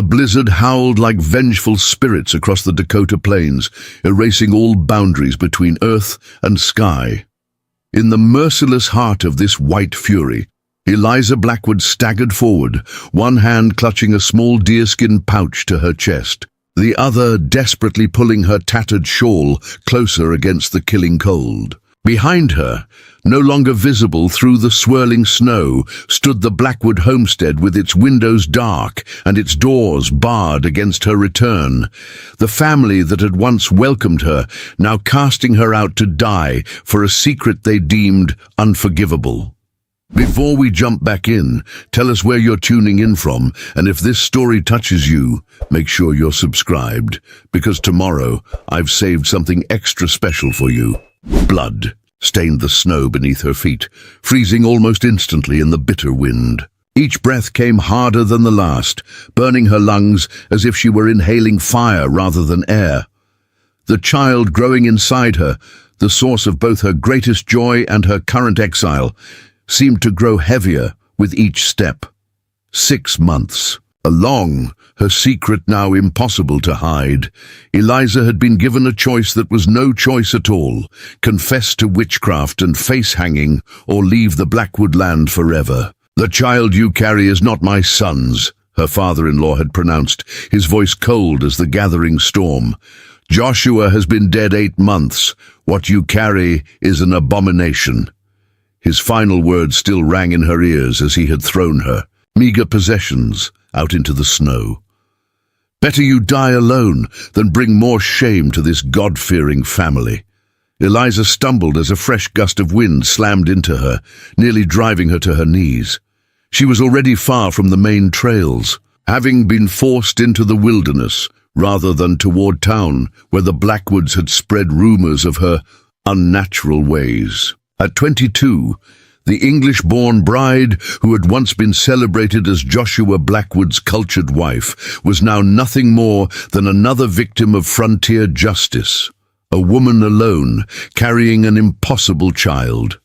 The blizzard howled like vengeful spirits across the Dakota plains, erasing all boundaries between earth and sky. In the merciless heart of this white fury, Eliza Blackwood staggered forward, one hand clutching a small deerskin pouch to her chest, the other desperately pulling her tattered shawl closer against the killing cold. Behind her, no longer visible through the swirling snow, stood the Blackwood homestead with its windows dark and its doors barred against her return. The family that had once welcomed her, now casting her out to die for a secret they deemed unforgivable. Before we jump back in, tell us where you're tuning in from, and if this story touches you, make sure you're subscribed, because tomorrow I've saved something extra special for you. Blood stained the snow beneath her feet, freezing almost instantly in the bitter wind. Each breath came harder than the last, burning her lungs as if she were inhaling fire rather than air. The child growing inside her, the source of both her greatest joy and her current exile, seemed to grow heavier with each step. 6 months. Along, her secret now impossible to hide. Eliza had been given a choice that was no choice at all: confess to witchcraft and face hanging, or leave the Blackwood land forever. "The child you carry is not my son's," her father-in-law had pronounced, his voice cold as the gathering storm. "Joshua has been dead 8 months. What you carry is an abomination." His final words still rang in her ears as he had thrown her, meager possessions, out into the snow. "Better you die alone than bring more shame to this God-fearing family." Eliza stumbled as a fresh gust of wind slammed into her, nearly driving her to her knees. She was already far from the main trails, having been forced into the wilderness rather than toward town, where the Blackwoods had spread rumors of her unnatural ways. At 22, the English-born bride, who had once been celebrated as Joshua Blackwood's cultured wife, was now nothing more than another victim of frontier justice, a woman alone, carrying an impossible child.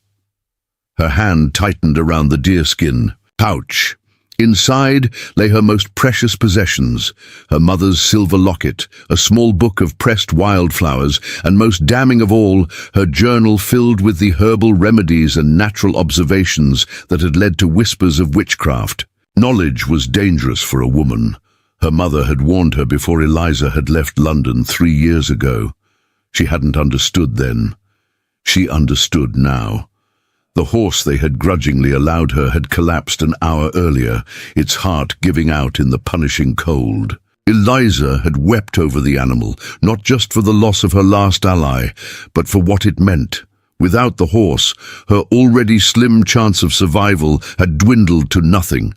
Her hand tightened around the deerskin pouch. Inside lay her most precious possessions, her mother's silver locket, a small book of pressed wildflowers, and most damning of all, her journal filled with the herbal remedies and natural observations that had led to whispers of witchcraft. Knowledge was dangerous for a woman. Her mother had warned her before Eliza had left London 3 years ago. She hadn't understood then. She understood now. The horse they had grudgingly allowed her had collapsed an hour earlier, its heart giving out in the punishing cold. Eliza had wept over the animal, not just for the loss of her last ally, but for what it meant. Without the horse, her already slim chance of survival had dwindled to nothing.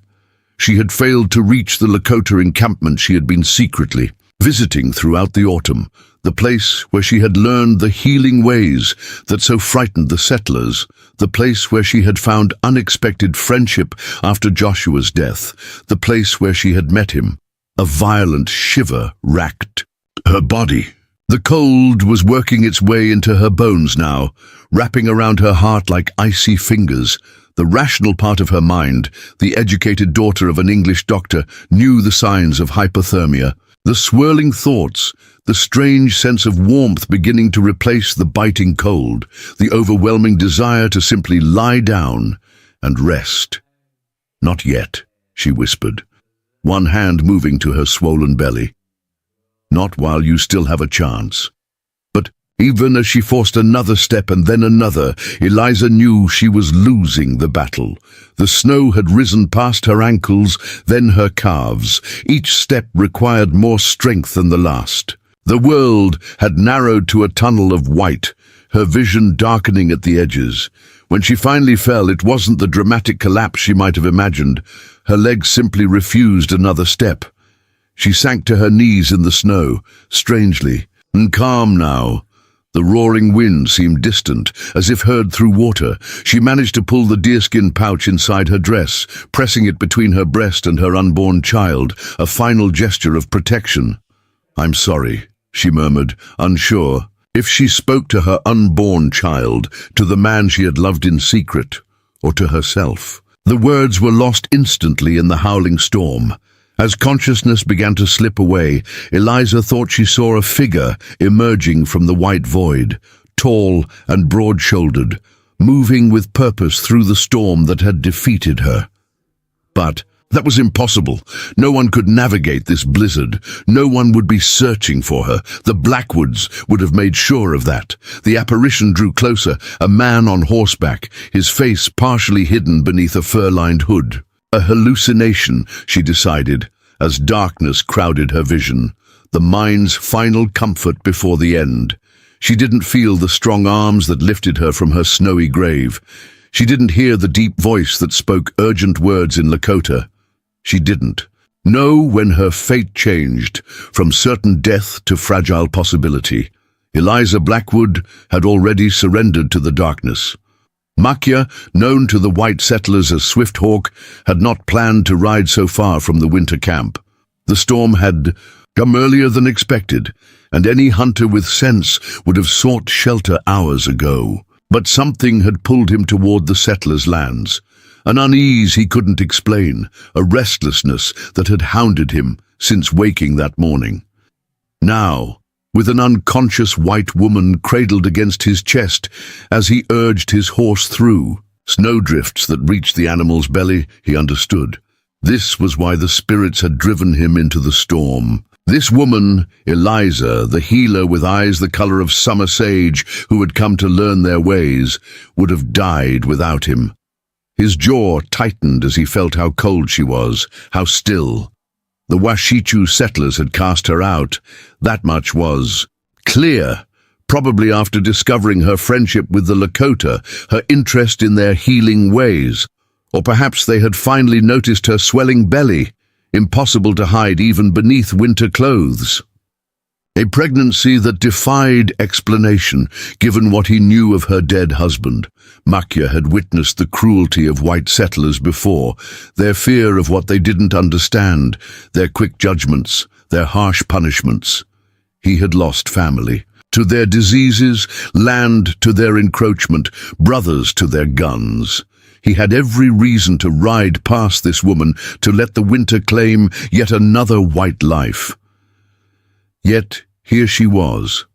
She had failed to reach the Lakota encampment she had been secretly visiting throughout the autumn, the place where she had learned the healing ways that so frightened the settlers, the place where she had found unexpected friendship after Joshua's death, the place where she had met him. A violent shiver racked her body. The cold was working its way into her bones now, wrapping around her heart like icy fingers. The rational part of her mind, the educated daughter of an English doctor, knew the signs of hypothermia. The swirling thoughts, the strange sense of warmth beginning to replace the biting cold, the overwhelming desire to simply lie down and rest. "Not yet," she whispered, one hand moving to her swollen belly. "Not while you still have a chance." But even as she forced another step and then another, Eliza knew she was losing the battle. The snow had risen past her ankles, then her calves. Each step required more strength than the last. The world had narrowed to a tunnel of white, her vision darkening at the edges. When she finally fell, it wasn't the dramatic collapse she might have imagined. Her legs simply refused another step. She sank to her knees in the snow, strangely, and calm now. The roaring wind seemed distant, as if heard through water. She managed to pull the deerskin pouch inside her dress, pressing it between her breast and her unborn child, a final gesture of protection. "I'm sorry," she murmured, unsure if she spoke to her unborn child, to the man she had loved in secret, or to herself. The words were lost instantly in the howling storm, As consciousness began to slip away, Eliza thought she saw a figure emerging from the white void, tall and broad-shouldered, moving with purpose through the storm that had defeated her. But that was impossible. No one could navigate this blizzard. No one would be searching for her. The Blackwoods would have made sure of that. The apparition drew closer, a man on horseback, his face partially hidden beneath a fur-lined hood. A hallucination, she decided, as darkness crowded her vision, the mind's final comfort before the end. She didn't feel the strong arms that lifted her from her snowy grave. She didn't hear the deep voice that spoke urgent words in Lakota. She didn't know when her fate changed from certain death to fragile possibility. Eliza Blackwood had already surrendered to the darkness. Makia, known to the white settlers as Swift Hawk, had not planned to ride so far from the winter camp. The storm had come earlier than expected, and any hunter with sense would have sought shelter hours ago. But something had pulled him toward the settlers' lands. An unease he couldn't explain, a restlessness that had hounded him since waking that morning. Now, with an unconscious white woman cradled against his chest as he urged his horse through snowdrifts that reached the animal's belly, he understood. This was why the spirits had driven him into the storm. This woman, Eliza, the healer with eyes the color of summer sage who had come to learn their ways, would have died without him. His jaw tightened as he felt how cold she was, how still. The Washichu settlers had cast her out. That much was clear, probably after discovering her friendship with the Lakota, her interest in their healing ways. Or perhaps they had finally noticed her swelling belly, impossible to hide even beneath winter clothes. A pregnancy that defied explanation, given what he knew of her dead husband. Makia had witnessed the cruelty of white settlers before, their fear of what they didn't understand, their quick judgments, their harsh punishments. He had lost family. To their diseases, land to their encroachment, brothers to their guns. He had every reason to ride past this woman, to let the winter claim yet another white life. Yet here she was,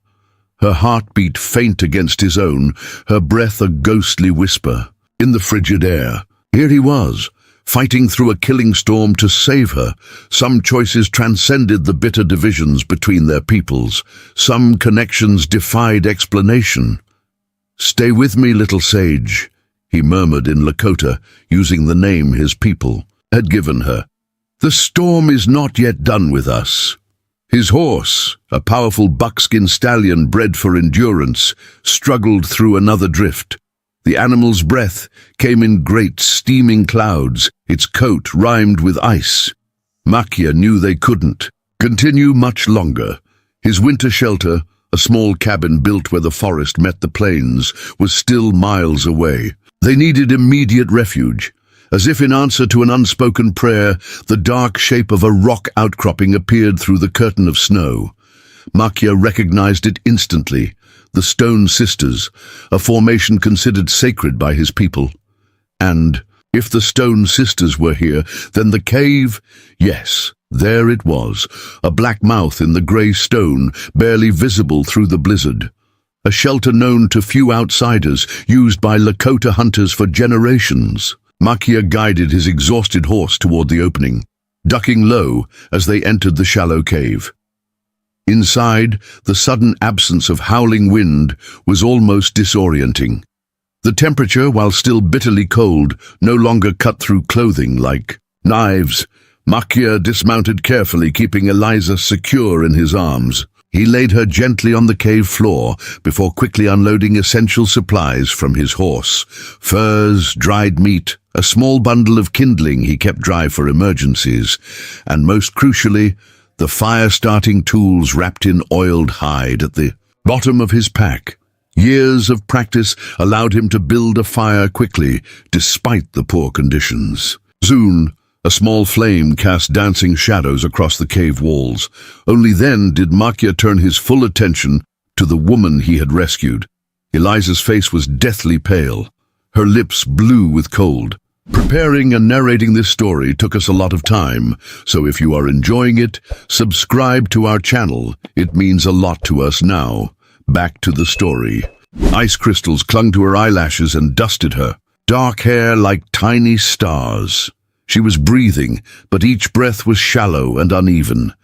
her heartbeat faint against his own, her breath a ghostly whisper. In the frigid air, here he was, fighting through a killing storm to save her. Some choices transcended the bitter divisions between their peoples. Some connections defied explanation. "Stay with me, little sage," he murmured in Lakota, using the name his people had given her. "The storm is not yet done with us." His horse, a powerful buckskin stallion bred for endurance, struggled through another drift. The animal's breath came in great steaming clouds, its coat rimed with ice. Makia knew they couldn't continue much longer. His winter shelter, a small cabin built where the forest met the plains, was still miles away. They needed immediate refuge. As if in answer to an unspoken prayer, the dark shape of a rock outcropping appeared through the curtain of snow. Makia recognized it instantly. The Stone Sisters, a formation considered sacred by his people. And if the Stone Sisters were here, then the cave, yes, there it was, a black mouth in the grey stone, barely visible through the blizzard. A shelter known to few outsiders, used by Lakota hunters for generations. Makia guided his exhausted horse toward the opening, ducking low as they entered the shallow cave. Inside, the sudden absence of howling wind was almost disorienting. The temperature, while still bitterly cold, no longer cut through clothing like knives. Makia dismounted carefully, keeping Eliza secure in his arms. He laid her gently on the cave floor before quickly unloading essential supplies from his horse. Furs, dried meat, a small bundle of kindling he kept dry for emergencies, and most crucially, the fire-starting tools wrapped in oiled hide at the bottom of his pack. Years of practice allowed him to build a fire quickly, despite the poor conditions. Soon, a small flame cast dancing shadows across the cave walls. Only then did Makia turn his full attention to the woman he had rescued. Eliza's face was deathly pale, her lips blue with cold. Preparing and narrating this story took us a lot of time, so if you are enjoying it, subscribe to our channel. It means a lot to us now. Back to the story. Ice crystals clung to her eyelashes and dusted her, dark hair like tiny stars. She was breathing, but each breath was shallow and uneven.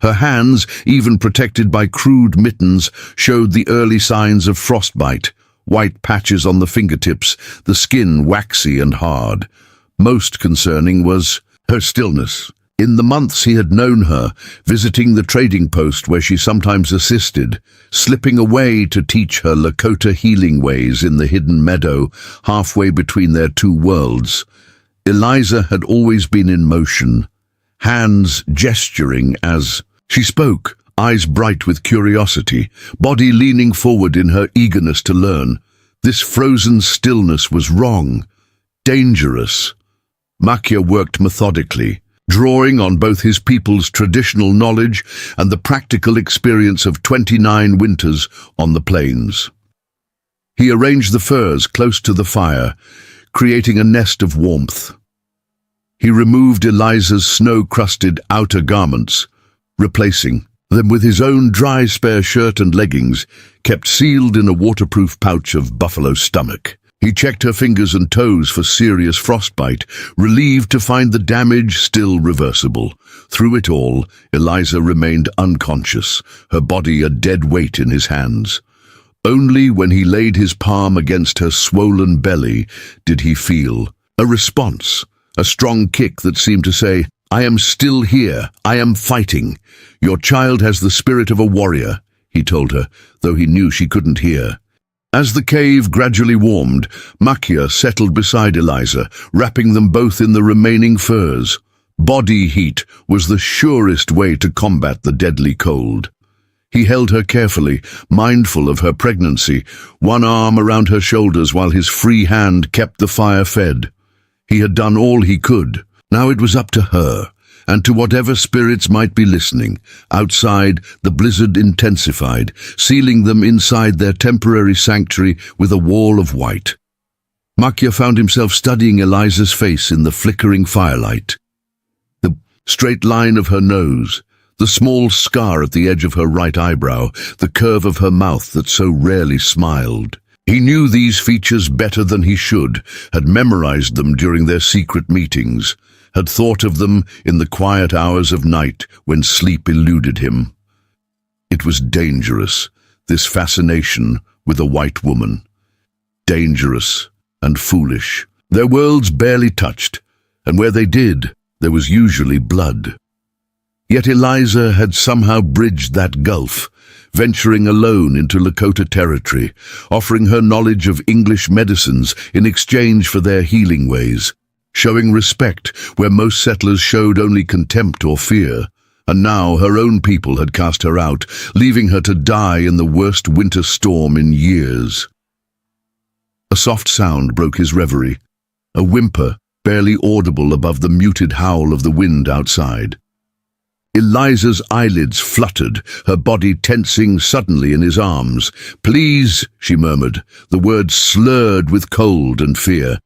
Her hands, even protected by crude mittens, showed the early signs of frostbite. White patches on the fingertips, the skin waxy and hard. Most concerning was her stillness. In the months he had known her, visiting the trading post where she sometimes assisted, slipping away to teach her Lakota healing ways in the hidden meadow, halfway between their two worlds, Eliza had always been in motion, hands gesturing as she spoke, eyes bright with curiosity, body leaning forward in her eagerness to learn. This frozen stillness was wrong, dangerous. Makia worked methodically, drawing on both his people's traditional knowledge and the practical experience of 29 winters on the plains. He arranged the furs close to the fire, creating a nest of warmth. He removed Eliza's snow-crusted outer garments, replacing them with his own dry spare shirt and leggings, kept sealed in a waterproof pouch of buffalo stomach. He checked her fingers and toes for serious frostbite, relieved to find the damage still reversible. Through it all, Eliza remained unconscious, her body a dead weight in his hands. Only when he laid his palm against her swollen belly did he feel a response, a strong kick that seemed to say, "I am still here. I am fighting. Your child has the spirit of a warrior," he told her, though he knew she couldn't hear. As the cave gradually warmed, Makia settled beside Eliza, wrapping them both in the remaining furs. Body heat was the surest way to combat the deadly cold. He held her carefully, mindful of her pregnancy, one arm around her shoulders while his free hand kept the fire fed. He had done all he could. Now it was up to her, and to whatever spirits might be listening. Outside, the blizzard intensified, sealing them inside their temporary sanctuary with a wall of white. Makia found himself studying Eliza's face in the flickering firelight. The straight line of her nose, the small scar at the edge of her right eyebrow, the curve of her mouth that so rarely smiled. He knew these features better than he should, had memorized them during their secret meetings, had thought of them in the quiet hours of night when sleep eluded him. It was dangerous, this fascination with a white woman. Dangerous and foolish. Their worlds barely touched, and where they did, there was usually blood. Yet Eliza had somehow bridged that gulf, venturing alone into Lakota territory, offering her knowledge of English medicines in exchange for their healing ways, showing respect where most settlers showed only contempt or fear. And now her own people had cast her out, leaving her to die in the worst winter storm in years. A soft sound broke his reverie, a whimper barely audible above the muted howl of the wind outside. Eliza's eyelids fluttered, her body tensing suddenly in his arms. "Please," she murmured, the words slurred with cold and fear.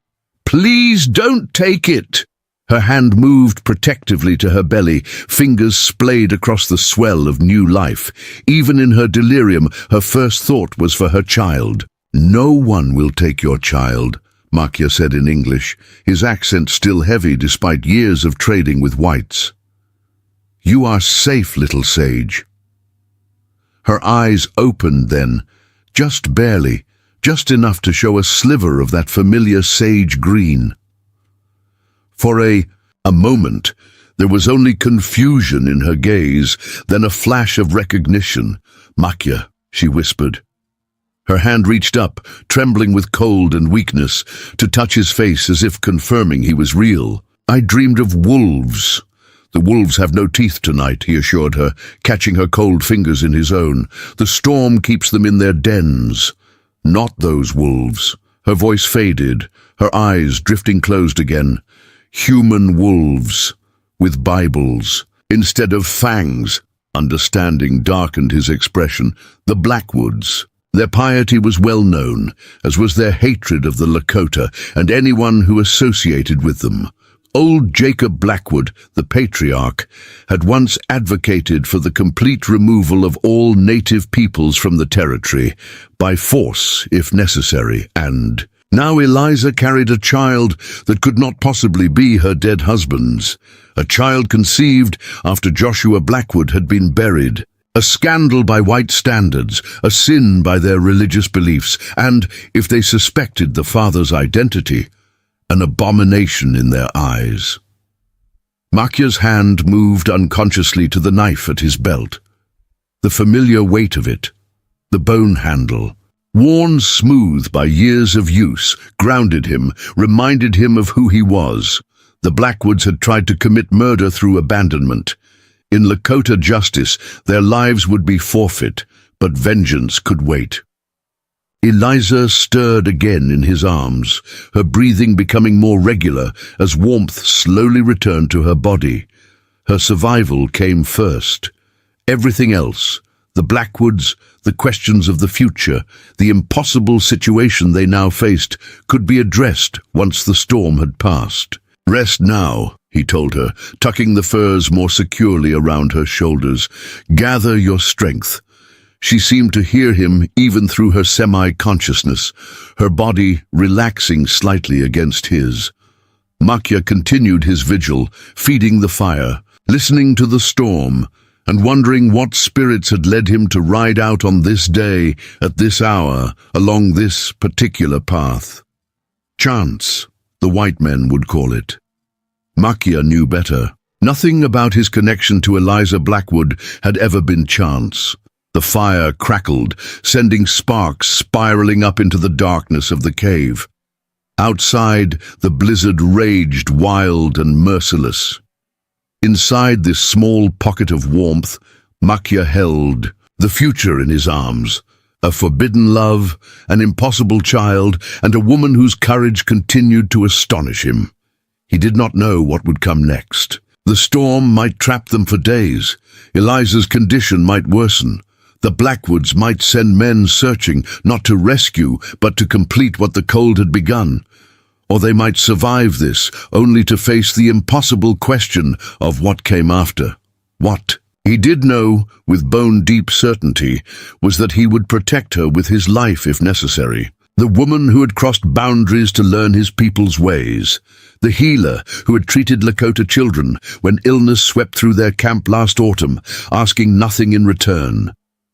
"Please don't take it." Her hand moved protectively to her belly, fingers splayed across the swell of new life. Even in her delirium, her first thought was for her child. "No one will take your child," Makia said in English, his accent still heavy despite years of trading with whites. "You are safe, little sage." Her eyes opened then, just barely, just enough to show a sliver of that familiar sage green. For a moment, there was only confusion in her gaze, then a flash of recognition. "Makia," she whispered. Her hand reached up, trembling with cold and weakness, to touch his face as if confirming he was real. "I dreamed of wolves." "The wolves have no teeth tonight," he assured her, catching her cold fingers in his own. "The storm keeps them in their dens." "Not those wolves." Her voice faded, her eyes drifting closed again. "Human wolves, with Bibles, instead of fangs." Understanding darkened his expression. "The Blackwoods." Their piety was well known, as was their hatred of the Lakota and anyone who associated with them. Old Jacob Blackwood, the patriarch, had once advocated for the complete removal of all native peoples from the territory, by force if necessary, and now Eliza carried a child that could not possibly be her dead husband's, a child conceived after Joshua Blackwood had been buried. A scandal by white standards, a sin by their religious beliefs, and, if they suspected the father's identity, an abomination in their eyes. Makya's hand moved unconsciously to the knife at his belt. The familiar weight of it, the bone handle, worn smooth by years of use, grounded him, reminded him of who he was. The Blackwoods had tried to commit murder through abandonment. In Lakota justice, their lives would be forfeit, but vengeance could wait. Eliza stirred again in his arms, her breathing becoming more regular as warmth slowly returned to her body. Her survival came first. Everything else, the Blackwoods, the questions of the future, the impossible situation they now faced, could be addressed once the storm had passed. "Rest now," he told her, tucking the furs more securely around her shoulders. "Gather your strength." She seemed to hear him even through her semi-consciousness, her body relaxing slightly against his. Makya continued his vigil, feeding the fire, listening to the storm, and wondering what spirits had led him to ride out on this day, at this hour, along this particular path. Chance, the white men would call it. Makya knew better. Nothing about his connection to Eliza Blackwood had ever been chance. The fire crackled, sending sparks spiraling up into the darkness of the cave. Outside, the blizzard raged wild and merciless. Inside this small pocket of warmth, Makya held the future in his arms, a forbidden love, an impossible child, and a woman whose courage continued to astonish him. He did not know what would come next. The storm might trap them for days. Eliza's condition might worsen. The Blackwoods might send men searching, not to rescue, but to complete what the cold had begun. Or they might survive this, only to face the impossible question of what came after. What? He did know, with bone-deep certainty, was that he would protect her with his life if necessary. The woman who had crossed boundaries to learn his people's ways. The healer who had treated Lakota children when illness swept through their camp last autumn, asking nothing in return.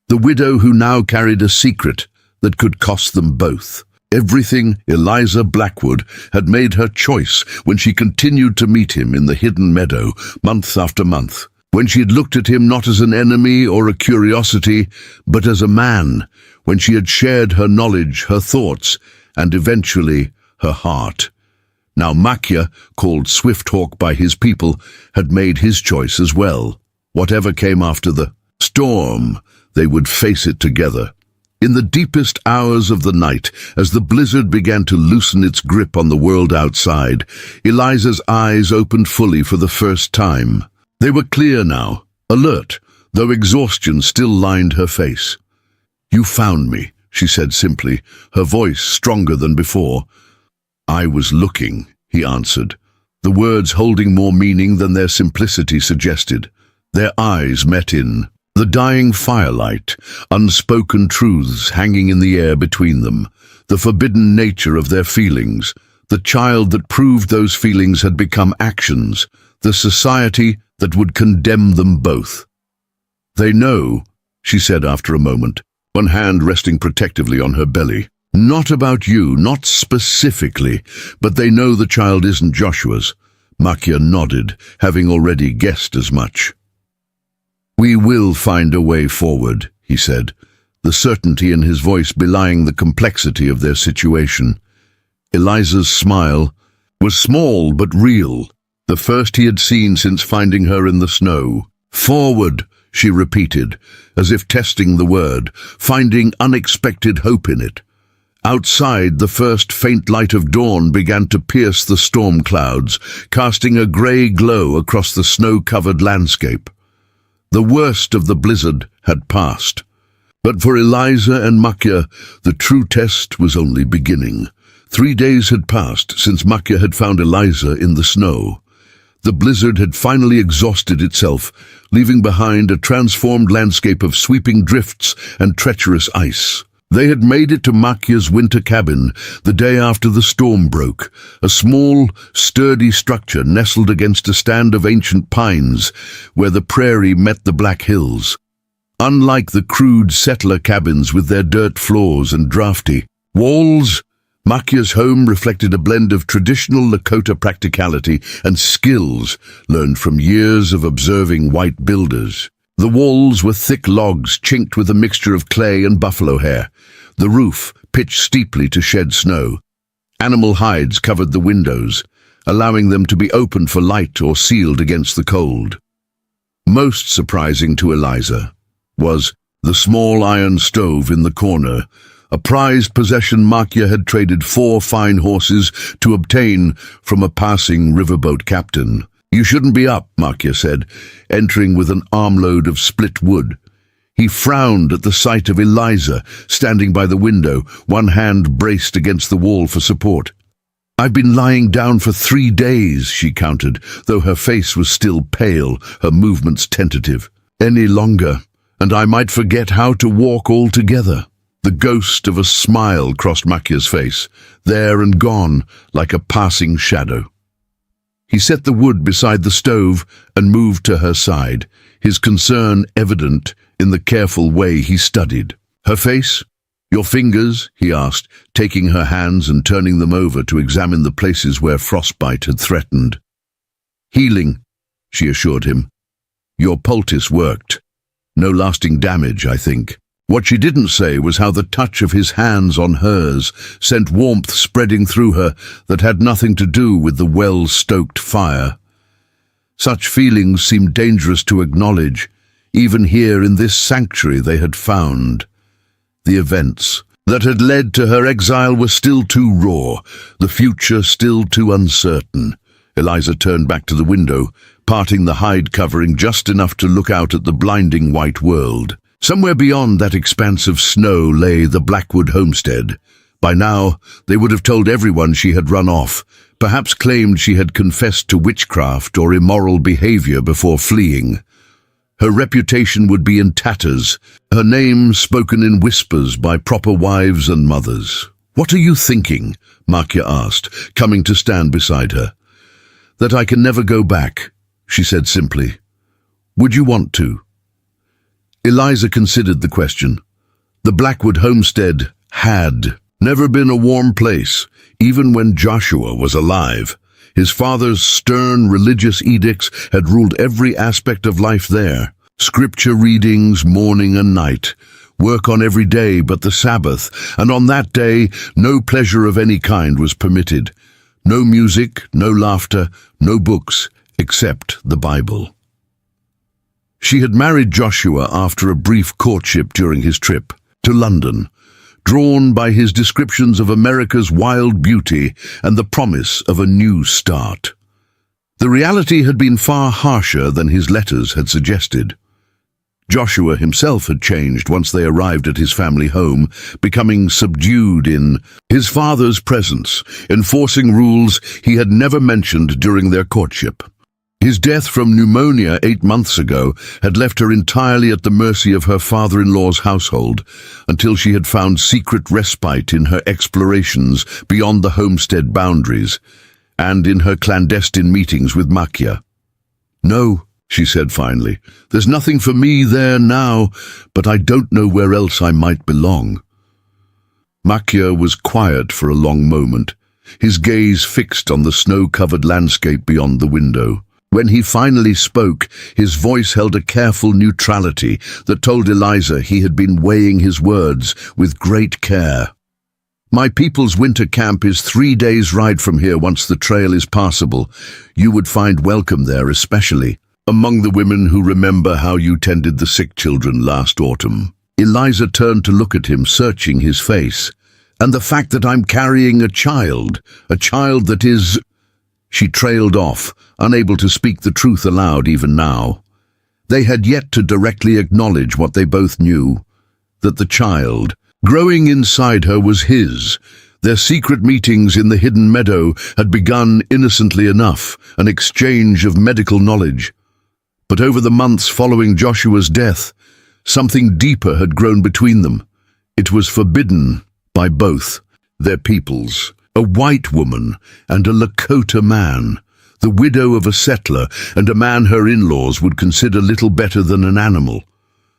The widow who now carried a secret that could cost them both. Everything Eliza Blackwood had made her choice when she continued to meet him in the hidden meadow, month after month. When she had looked at him not as an enemy or a curiosity, but as a man. When she had shared her knowledge, her thoughts, and eventually her heart. Now Makya, called Swifthawk by his people, had made his choice as well. Whatever came after the storm, they would face it together. In the deepest hours of the night, as the blizzard began to loosen its grip on the world outside, Eliza's eyes opened fully for the first time. They were clear now, alert, though exhaustion still lined her face. "You found me," she said simply, her voice stronger than before. "I was looking," he answered, the words holding more meaning than their simplicity suggested. Their eyes met in the dying firelight, unspoken truths hanging in the air between them, the forbidden nature of their feelings, the child that proved those feelings had become actions, the society that would condemn them both. "They know," she said after a moment, one hand resting protectively on her belly. "Not about you, not specifically, but they know the child isn't Joshua's." Makya nodded, having already guessed as much. "We will find a way forward," he said, the certainty in his voice belying the complexity of their situation. Eliza's smile was small but real, the first he had seen since finding her in the snow. "Forward," she repeated, as if testing the word, finding unexpected hope in it. Outside, the first faint light of dawn began to pierce the storm clouds, casting a grey glow across the snow-covered landscape. The worst of the blizzard had passed. But for Eliza and Makya, the true test was only beginning. 3 days had passed since Makya had found Eliza in the snow. The blizzard had finally exhausted itself, leaving behind a transformed landscape of sweeping drifts and treacherous ice. They had made it to Makya's winter cabin the day after the storm broke, a small, sturdy structure nestled against a stand of ancient pines where the prairie met the Black Hills. Unlike the crude settler cabins with their dirt floors and drafty walls, Makya's home reflected a blend of traditional Lakota practicality and skills learned from years of observing white builders. The walls were thick logs chinked with a mixture of clay and buffalo hair. The roof pitched steeply to shed snow. Animal hides covered the windows, allowing them to be opened for light or sealed against the cold. Most surprising to Eliza was the small iron stove in the corner, a prized possession Makya had traded 4 fine horses to obtain from a passing riverboat captain. "You shouldn't be up," Makya said, entering with an armload of split wood. He frowned at the sight of Eliza standing by the window, one hand braced against the wall for support. "I've been lying down for 3 days," she countered, though her face was still pale, her movements tentative. "Any longer, and I might forget how to walk altogether." The ghost of a smile crossed Makya's face, there and gone like a passing shadow. He set the wood beside the stove and moved to her side, his concern evident in the careful way he studied her face. "Your fingers?" he asked, taking her hands and turning them over to examine the places where frostbite had threatened. "Healing," she assured him. "Your poultice worked. No lasting damage, I think." What she didn't say was how the touch of his hands on hers sent warmth spreading through her that had nothing to do with the well-stoked fire. Such feelings seemed dangerous to acknowledge, even here in this sanctuary they had found. The events that had led to her exile were still too raw, the future still too uncertain. Eliza turned back to the window, parting the hide covering just enough to look out at the blinding white world. Somewhere beyond that expanse of snow lay the Blackwood homestead. By now, they would have told everyone she had run off, perhaps claimed she had confessed to witchcraft or immoral behavior before fleeing. Her reputation would be in tatters, her name spoken in whispers by proper wives and mothers. "What are you thinking?" Makya asked, coming to stand beside her. "That I can never go back," she said simply. "Would you want to?" Eliza considered the question. The Blackwood homestead had never been a warm place, even when Joshua was alive. His father's stern religious edicts had ruled every aspect of life there. Scripture readings morning and night, work on every day but the Sabbath, and on that day no pleasure of any kind was permitted. No music, no laughter, no books, except the Bible. She had married Joshua after a brief courtship during his trip to London, drawn by his descriptions of America's wild beauty and the promise of a new start. The reality had been far harsher than his letters had suggested. Joshua himself had changed once they arrived at his family home, becoming subdued in his father's presence, enforcing rules he had never mentioned during their courtship. His death from pneumonia 8 months ago had left her entirely at the mercy of her father-in-law's household, until she had found secret respite in her explorations beyond the homestead boundaries, and in her clandestine meetings with Makya. "No," she said finally, "there's nothing for me there now, but I don't know where else I might belong." Makya was quiet for a long moment, his gaze fixed on the snow-covered landscape beyond the window. When he finally spoke, his voice held a careful neutrality that told Eliza he had been weighing his words with great care. "My people's winter camp is 3 days' ride from here once the trail is passable. You would find welcome there, especially among the women who remember how you tended the sick children last autumn." Eliza turned to look at him, searching his face. "And the fact that I'm carrying a child that is—" She trailed off, unable to speak the truth aloud even now. They had yet to directly acknowledge what they both knew. that the child, growing inside her, was his. Their secret meetings in the hidden meadow had begun innocently enough, an exchange of medical knowledge. But over the months following Joshua's death, something deeper had grown between them. It was forbidden by both their peoples. A white woman and a Lakota man, the widow of a settler and a man her in-laws would consider little better than an animal.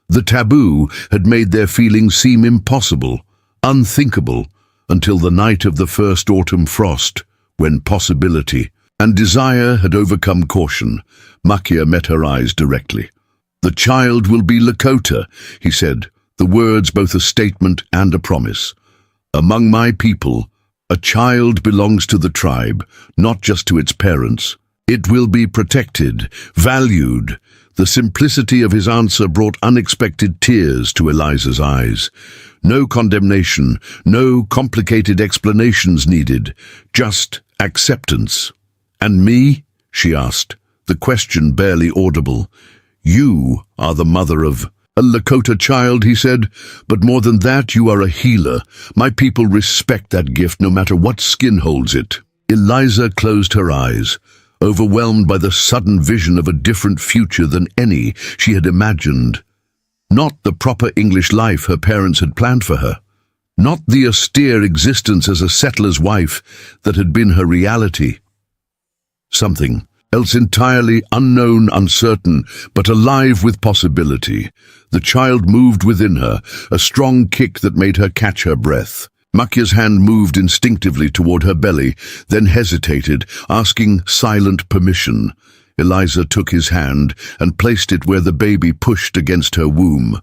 The taboo had made their feelings seem impossible, unthinkable, until the night of the first autumn frost, when possibility and desire had overcome caution. Makia met her eyes directly. "The child will be Lakota," he said, the words both a statement and a promise. "Among my people, a child belongs to the tribe, not just to its parents. It will be protected, valued." The simplicity of his answer brought unexpected tears to Eliza's eyes. No condemnation, no complicated explanations needed, just acceptance. "And me?" she asked, the question barely audible. "You are the mother of a Lakota child," he said, "but more than that, you are a healer. My people respect that gift no matter what skin holds it." Eliza closed her eyes, overwhelmed by the sudden vision of a different future than any she had imagined. Not the proper English life her parents had planned for her. Not the austere existence as a settler's wife that had been her reality. Something else entirely unknown, uncertain, but alive with possibility. The child moved within her, a strong kick that made her catch her breath. Makia's hand moved instinctively toward her belly, then hesitated, asking silent permission. Eliza took his hand and placed it where the baby pushed against her womb.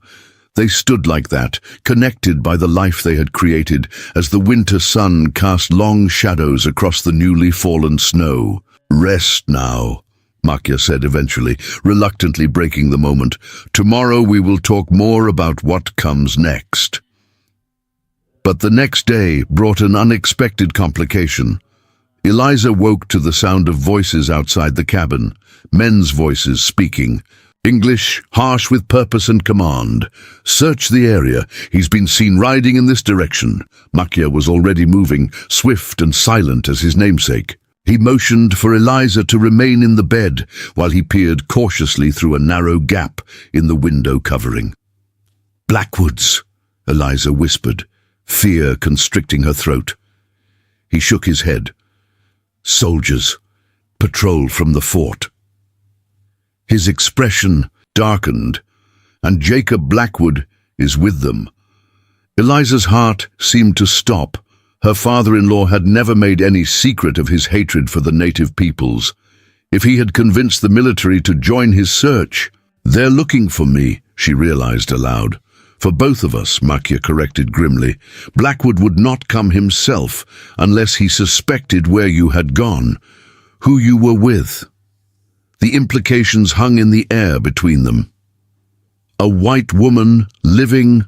They stood like that, connected by the life they had created, as the winter sun cast long shadows across the newly fallen snow. "Rest now," Makia said eventually, reluctantly breaking the moment. "Tomorrow we will talk more about what comes next." But the next day brought an unexpected complication. Eliza woke to the sound of voices outside the cabin, men's voices speaking. English, harsh with purpose and command. "Search the area. He's been seen riding in this direction." Makia was already moving, swift and silent as his namesake. He motioned for Eliza to remain in the bed while he peered cautiously through a narrow gap in the window covering. "Blackwoods," Eliza whispered, fear constricting her throat. He shook his head. "Soldiers. Patrol from the fort." His expression darkened. "And Jacob Blackwood is with them." Eliza's heart seemed to stop. Her father-in-law had never made any secret of his hatred for the native peoples. If he had convinced the military to join his search, "They're looking for me," she realized aloud. "For both of us," Makia corrected grimly. "Blackwood would not come himself unless he suspected where you had gone, who you were with." The implications hung in the air between them. A white woman living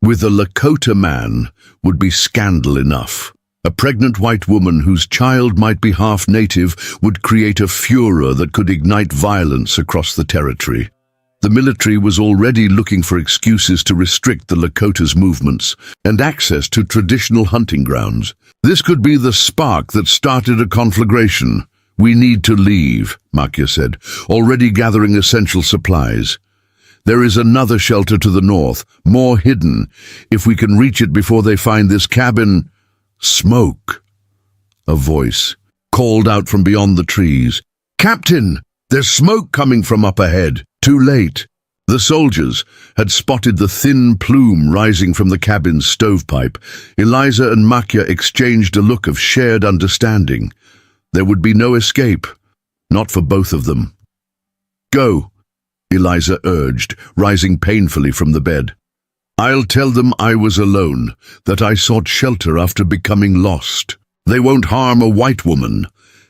with a Lakota man would be scandal enough. A pregnant white woman whose child might be half native would create a furor that could ignite violence across the territory. The military was already looking for excuses to restrict the Lakota's movements and access to traditional hunting grounds. This could be the spark that started a conflagration. "We need to leave," Makia said, already gathering essential supplies. "There is another shelter to the north, more hidden. If we can reach it before they find this cabin—" "Smoke," a voice called out from beyond the trees. "Captain, there's smoke coming from up ahead." Too late. The soldiers had spotted the thin plume rising from the cabin's stovepipe. Eliza and Makia exchanged a look of shared understanding. There would be no escape, not for both of them. "Go," Eliza urged, rising painfully from the bed. "I'll tell them I was alone, that I sought shelter after becoming lost. They won't harm a white woman.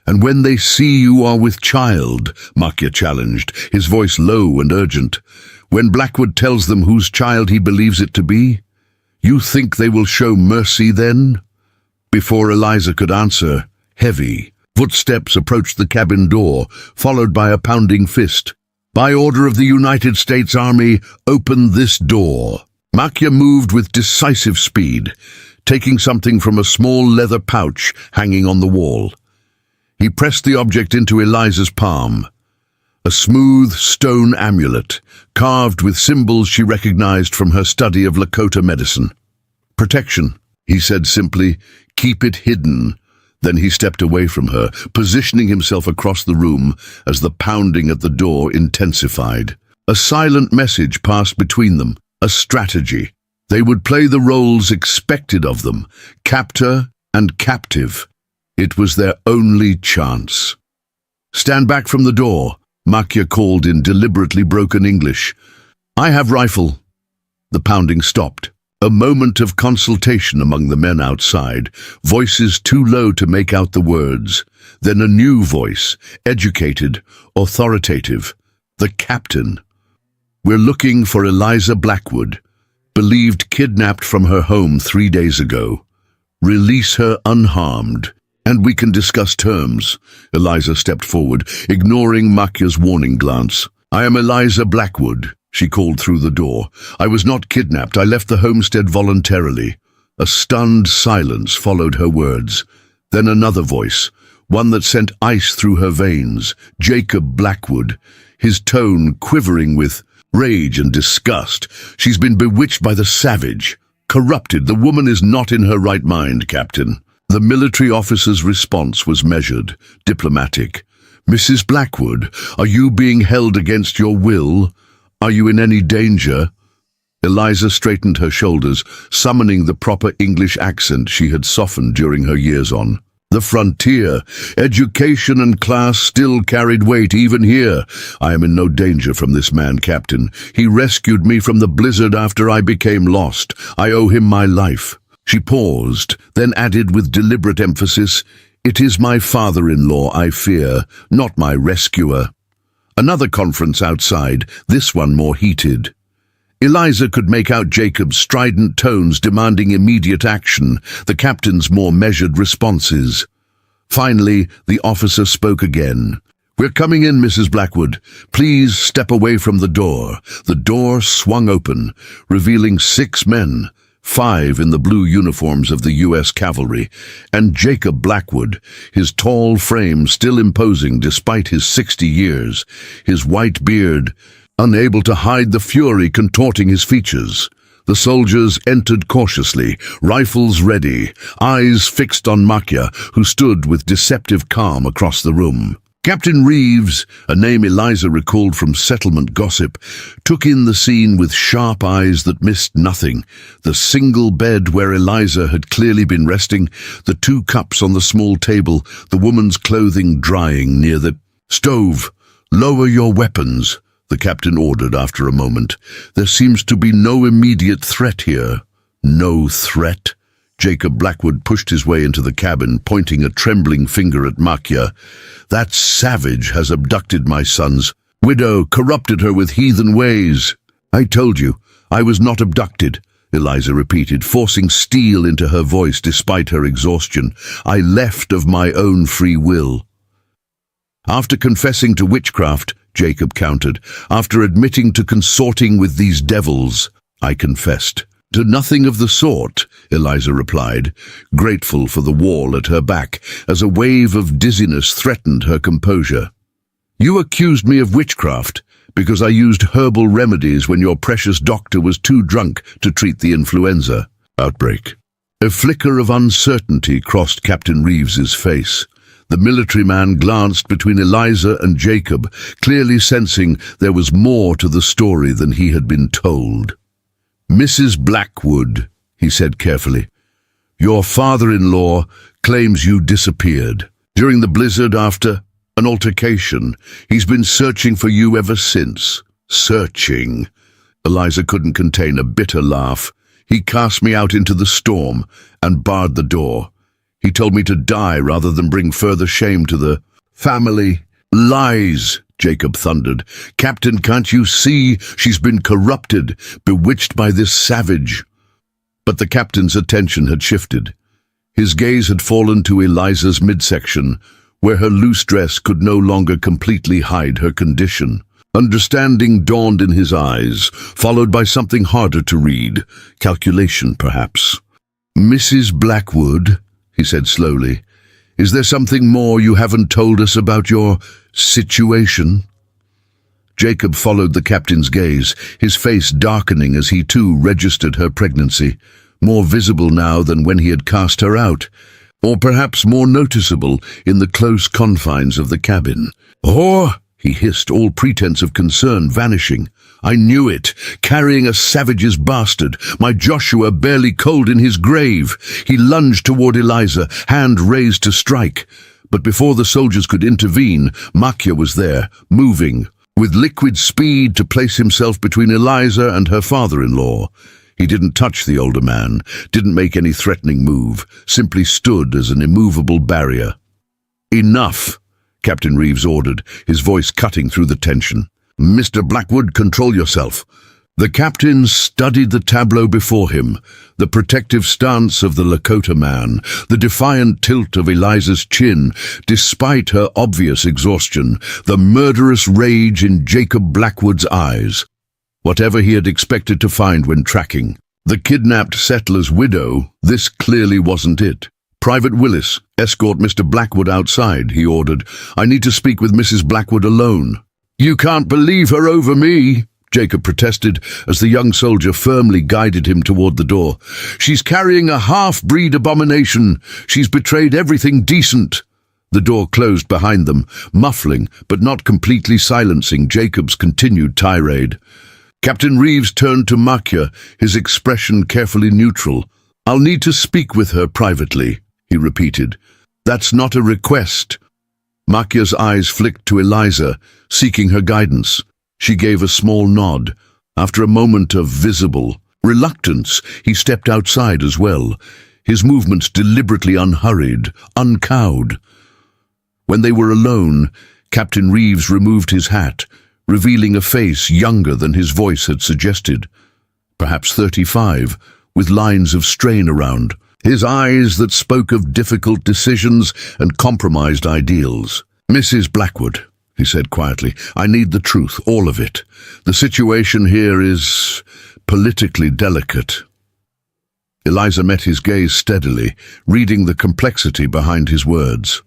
And when they see you are with child," Makia challenged, his voice low and urgent, "when Blackwood tells them whose child he believes it to be, you think they will show mercy then?" Before Eliza could answer, heavy footsteps approached the cabin door, followed by a pounding fist. "By order of the United States Army, open this door." Makia moved with decisive speed, taking something from a small leather pouch hanging on the wall. He pressed the object into Eliza's palm. A smooth stone amulet, carved with symbols she recognized from her study of Lakota medicine. "Protection," he said simply. "Keep it hidden." Then he stepped away from her, positioning himself across the room as the pounding at the door intensified. A silent message passed between them, a strategy. They would play the roles expected of them, captor and captive. It was their only chance. "Stand back from the door," Makia called in deliberately broken English. "I have rifle." The pounding stopped. A moment of consultation among the men outside, voices too low to make out the words. Then a new voice, educated, authoritative. The captain. "We're looking for Eliza Blackwood, believed kidnapped from her home 3 days ago. Release her unharmed, and we can discuss terms." Eliza stepped forward, ignoring Makia's warning glance. "I am Eliza Blackwood," she called through the door. "I was not kidnapped. I left the homestead voluntarily." A stunned silence followed her words. Then another voice, one that sent ice through her veins. Jacob Blackwood, his tone quivering with rage and disgust. "She's been bewitched by the savage. Corrupted. The woman is not in her right mind, Captain." The military officer's response was measured, diplomatic. "Mrs. Blackwood, are you being held against your will? Are you in any danger?" Eliza straightened her shoulders, summoning the proper English accent she had softened during her years on the frontier. Education and class still carried weight even here. "I am in no danger from this man, Captain. He rescued me from the blizzard after I became lost. I owe him my life." She paused, then added with deliberate emphasis, "It is my father-in-law I fear, not my rescuer." Another conference outside, this one more heated. Eliza could make out Jacob's strident tones demanding immediate action, the captain's more measured responses. Finally, the officer spoke again. "We're coming in, Mrs. Blackwood. Please step away from the door." The door swung open, revealing 6 men, 5 in the blue uniforms of the U.S. Cavalry, and Jacob Blackwood, his tall frame still imposing despite his 60 years, his white beard unable to hide the fury contorting his features. The soldiers entered cautiously, rifles ready, eyes fixed on Makia, who stood with deceptive calm across the room. Captain Reeves, a name Eliza recalled from settlement gossip, took in the scene with sharp eyes that missed nothing. The single bed where Eliza had clearly been resting, the 2 cups on the small table, the woman's clothing drying near the stove. "Lower your weapons," the captain ordered after a moment. "There seems to be no immediate threat here." "No threat?" Jacob Blackwood pushed his way into the cabin, pointing a trembling finger at Makia. "That savage has abducted my son's widow, corrupted her with heathen ways." "I told you, I was not abducted," Eliza repeated, forcing steel into her voice despite her exhaustion. "I left of my own free will." "After confessing to witchcraft," Jacob countered, "after admitting to consorting with these devils." "I confessed to nothing of the sort," Eliza replied, grateful for the wall at her back, as a wave of dizziness threatened her composure. "You accused me of witchcraft because I used herbal remedies when your precious doctor was too drunk to treat the influenza outbreak." A flicker of uncertainty crossed Captain Reeves's face. The military man glanced between Eliza and Jacob, clearly sensing there was more to the story than he had been told. "Mrs. Blackwood," he said carefully, "your father-in-law claims you disappeared during the blizzard after an altercation. He's been searching for you ever since." "Searching?" Eliza couldn't contain a bitter laugh. "He cast me out into the storm and barred the door. He told me to die rather than bring further shame to the family." "Lies," Jacob thundered. "Captain, can't you see? She's been corrupted, bewitched by this savage." But the captain's attention had shifted. His gaze had fallen to Eliza's midsection, where her loose dress could no longer completely hide her condition. Understanding dawned in his eyes, followed by something harder to read. Calculation, perhaps. "Mrs. Blackwood," he said slowly, "is there something more you haven't told us about your situation?" Jacob followed the captain's gaze, his face darkening as he too registered her pregnancy, more visible now than when he had cast her out, or perhaps more noticeable in the close confines of the cabin. "Oh!" he hissed, all pretense of concern vanishing. "I knew it, carrying a savage's bastard, my Joshua barely cold in his grave." He lunged toward Eliza, hand raised to strike. But before the soldiers could intervene, Makya was there, moving, with liquid speed to place himself between Eliza and her father-in-law. He didn't touch the older man, didn't make any threatening move, simply stood as an immovable barrier. "Enough," Captain Reeves ordered, his voice cutting through the tension. "Mr. Blackwood, control yourself." The captain studied the tableau before him, the protective stance of the Lakota man, the defiant tilt of Eliza's chin, despite her obvious exhaustion, the murderous rage in Jacob Blackwood's eyes. Whatever he had expected to find when tracking the kidnapped settler's widow, this clearly wasn't it. "Private Willis, escort Mr. Blackwood outside," he ordered. "I need to speak with Mrs. Blackwood alone." "You can't believe her over me," Jacob protested as the young soldier firmly guided him toward the door. "She's carrying a half-breed abomination. She's betrayed everything decent." The door closed behind them, muffling but not completely silencing Jacob's continued tirade. Captain Reeves turned to Makya, his expression carefully neutral. "I'll need to speak with her privately," he repeated. "That's not a request." Makya's eyes flicked to Eliza, seeking her guidance. She gave a small nod. After a moment of visible reluctance, he stepped outside as well, his movements deliberately unhurried, uncowed. When they were alone, Captain Reeves removed his hat, revealing a face younger than his voice had suggested. Perhaps 35, with lines of strain around, his eyes that spoke of difficult decisions and compromised ideals. "Mrs. Blackwood," he said quietly, "I need the truth, all of it. The situation here is politically delicate." Eliza met his gaze steadily, reading the complexity behind his words.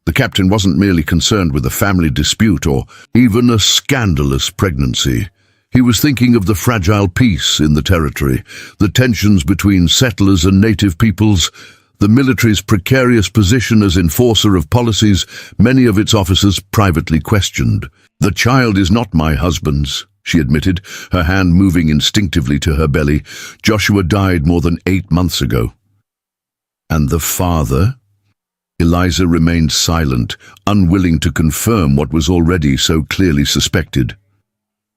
The captain wasn't merely concerned with a family dispute or even a scandalous pregnancy. He was thinking of the fragile peace in the territory, the tensions between settlers and native peoples, the military's precarious position as enforcer of policies many of its officers privately questioned. "The child is not my husband's," she admitted, her hand moving instinctively to her belly. "Joshua died more than 8 months ago." "And the father?" Eliza remained silent, unwilling to confirm what was already so clearly suspected.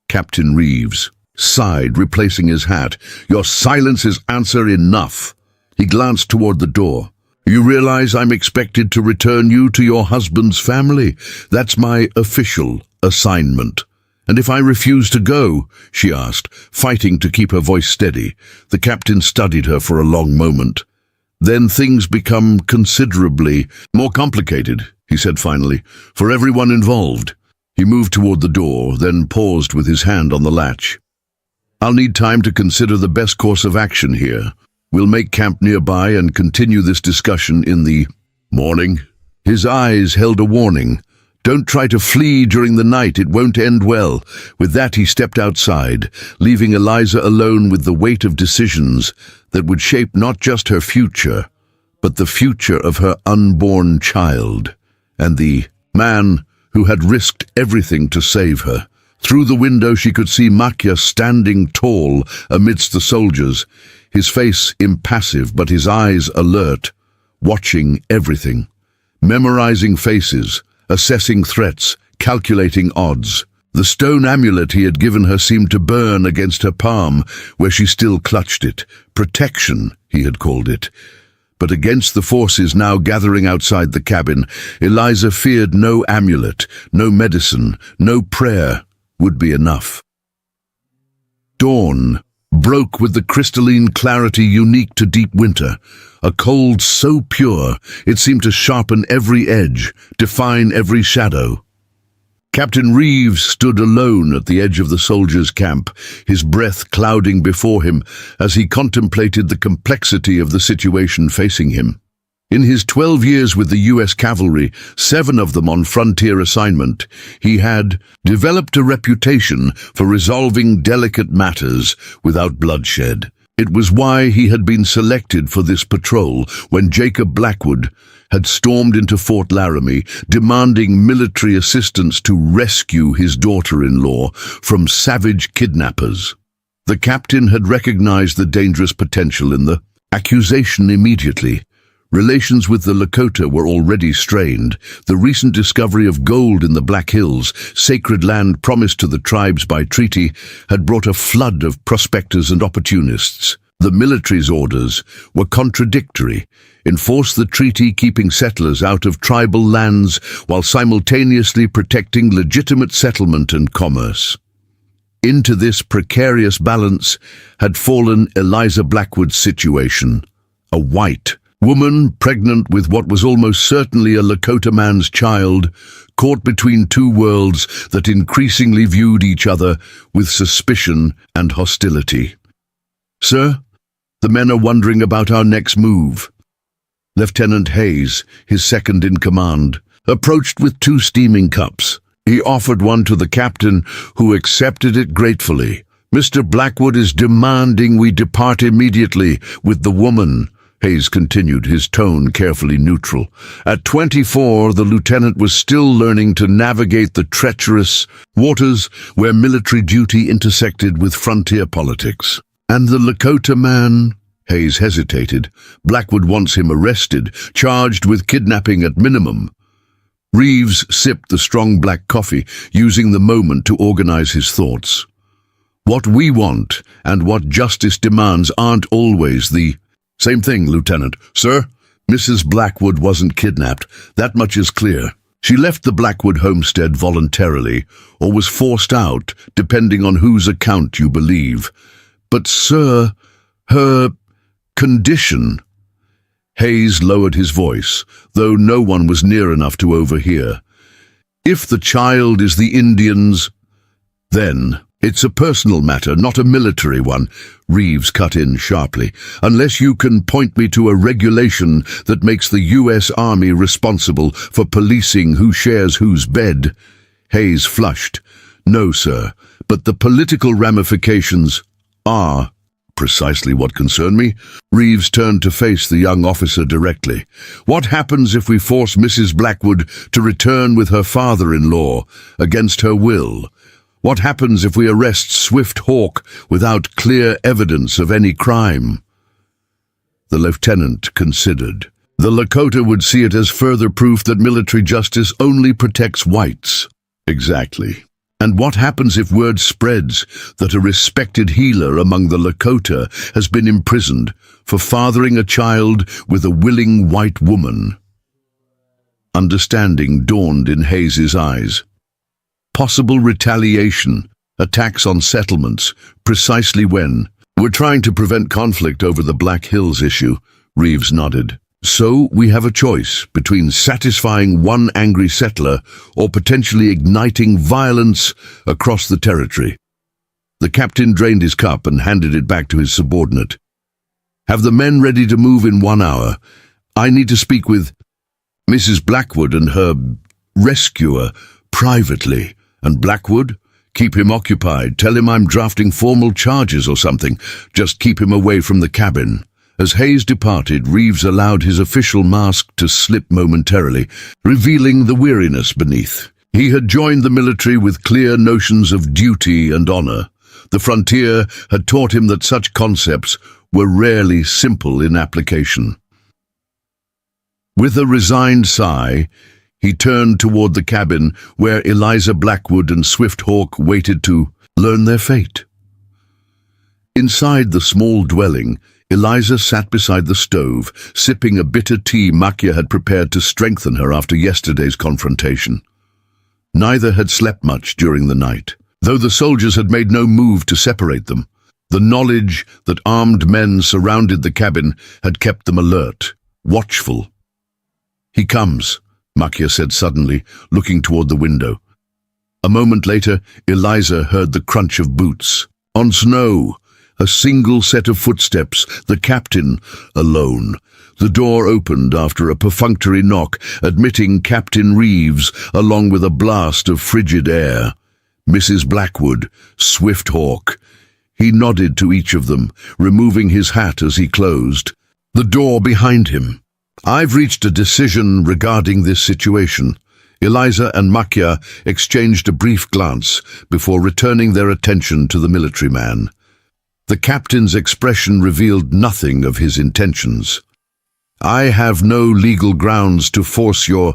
Captain Reeves sighed, replacing his hat. "Your silence is answer enough." He glanced toward the door. "You realize I'm expected to return you to your husband's family? That's my official assignment." "And if I refuse to go?" she asked, fighting to keep her voice steady. The captain studied her for a long moment. "Then things become considerably more complicated," he said finally, "for everyone involved." He moved toward the door, then paused with his hand on the latch. "I'll need time to consider the best course of action here. We'll make camp nearby and continue this discussion in the morning." His eyes held a warning. "Don't try to flee during the night, it won't end well." With that he stepped outside, leaving Eliza alone with the weight of decisions that would shape not just her future, but the future of her unborn child, and the man who had risked everything to save her. Through the window she could see Makya standing tall amidst the soldiers, his face impassive but his eyes alert, watching everything, memorizing faces, assessing threats, calculating odds. The stone amulet he had given her seemed to burn against her palm, where she still clutched it. Protection, he had called it. But against the forces now gathering outside the cabin, Eliza feared no amulet, no medicine, no prayer would be enough. Dawn broke with the crystalline clarity unique to deep winter, a cold so pure it seemed to sharpen every edge, define every shadow. Captain Reeves stood alone at the edge of the soldiers' camp, his breath clouding before him as he contemplated the complexity of the situation facing him. In his 12 years with the U.S. Cavalry, 7 of them on frontier assignment, he had developed a reputation for resolving delicate matters without bloodshed. It was why he had been selected for this patrol when Jacob Blackwood had stormed into Fort Laramie, demanding military assistance to rescue his daughter-in-law from savage kidnappers. The captain had recognized the dangerous potential in the accusation immediately. Relations with the Lakota were already strained. The recent discovery of gold in the Black Hills, sacred land promised to the tribes by treaty, had brought a flood of prospectors and opportunists. The military's orders were contradictory: enforce the treaty keeping settlers out of tribal lands while simultaneously protecting legitimate settlement and commerce. Into this precarious balance had fallen Eliza Blackwood's situation, a white woman pregnant with what was almost certainly a Lakota man's child, caught between two worlds that increasingly viewed each other with suspicion and hostility. "Sir, the men are wondering about our next move." Lieutenant Hayes, his second in command, approached with 2 steaming cups. He offered one to the captain, who accepted it gratefully. "Mr. Blackwood is demanding we depart immediately with the woman," Hayes continued, his tone carefully neutral. At 24, the lieutenant was still learning to navigate the treacherous waters where military duty intersected with frontier politics. "And the Lakota man?" Hayes hesitated. "Blackwood wants him arrested, charged with kidnapping at minimum." Reeves sipped the strong black coffee, using the moment to organize his thoughts. "What we want and what justice demands aren't always the same thing, Lieutenant. Sir, Mrs. Blackwood wasn't kidnapped. That much is clear. She left the Blackwood homestead voluntarily, or was forced out, depending on whose account you believe. But, sir, her condition—" Hayes lowered his voice, though no one was near enough to overhear. "If the child is the Indians, then it's a personal matter, not a military one," Reeves cut in sharply. "Unless you can point me to a regulation that makes the U.S. Army responsible for policing who shares whose bed." Hayes flushed. "No, sir, but the political ramifications are precisely what concern me." Reeves turned to face the young officer directly. "What happens if we force Mrs. Blackwood to return with her father-in-law against her will? What happens if we arrest Swift Hawk without clear evidence of any crime?" The lieutenant considered. "The Lakota would see it as further proof that military justice only protects whites." "Exactly. And what happens if word spreads that a respected healer among the Lakota has been imprisoned for fathering a child with a willing white woman?" Understanding dawned in Hayes's eyes. "Possible retaliation, attacks on settlements, precisely when?" "We're trying to prevent conflict over the Black Hills issue," Reeves nodded. "So we have a choice between satisfying one angry settler or potentially igniting violence across the territory." The captain drained his cup and handed it back to his subordinate. "Have the men ready to move in 1 hour. I need to speak with Mrs. Blackwood and her rescuer privately. And Blackwood? Keep him occupied. Tell him I'm drafting formal charges or something. Just keep him away from the cabin." As Hayes departed, Reeves allowed his official mask to slip momentarily, revealing the weariness beneath. He had joined the military with clear notions of duty and honor. The frontier had taught him that such concepts were rarely simple in application. With a resigned sigh, he turned toward the cabin where Eliza Blackwood and Swift Hawk waited to learn their fate. Inside the small dwelling, Eliza sat beside the stove, sipping a bitter tea Makia had prepared to strengthen her after yesterday's confrontation. Neither had slept much during the night, though the soldiers had made no move to separate them. The knowledge that armed men surrounded the cabin had kept them alert, watchful. "He comes," Makia said suddenly, looking toward the window. A moment later, Eliza heard the crunch of boots. On snow, a single set of footsteps, the captain alone. The door opened after a perfunctory knock, admitting Captain Reeves, along with a blast of frigid air. Mrs. Blackwood, Swift Hawk. He nodded to each of them, removing his hat as he closed. The door behind him. I've reached a decision regarding this situation. Eliza and Makia exchanged a brief glance before returning their attention to the military man. The captain's expression revealed nothing of his intentions. I have no legal grounds to force your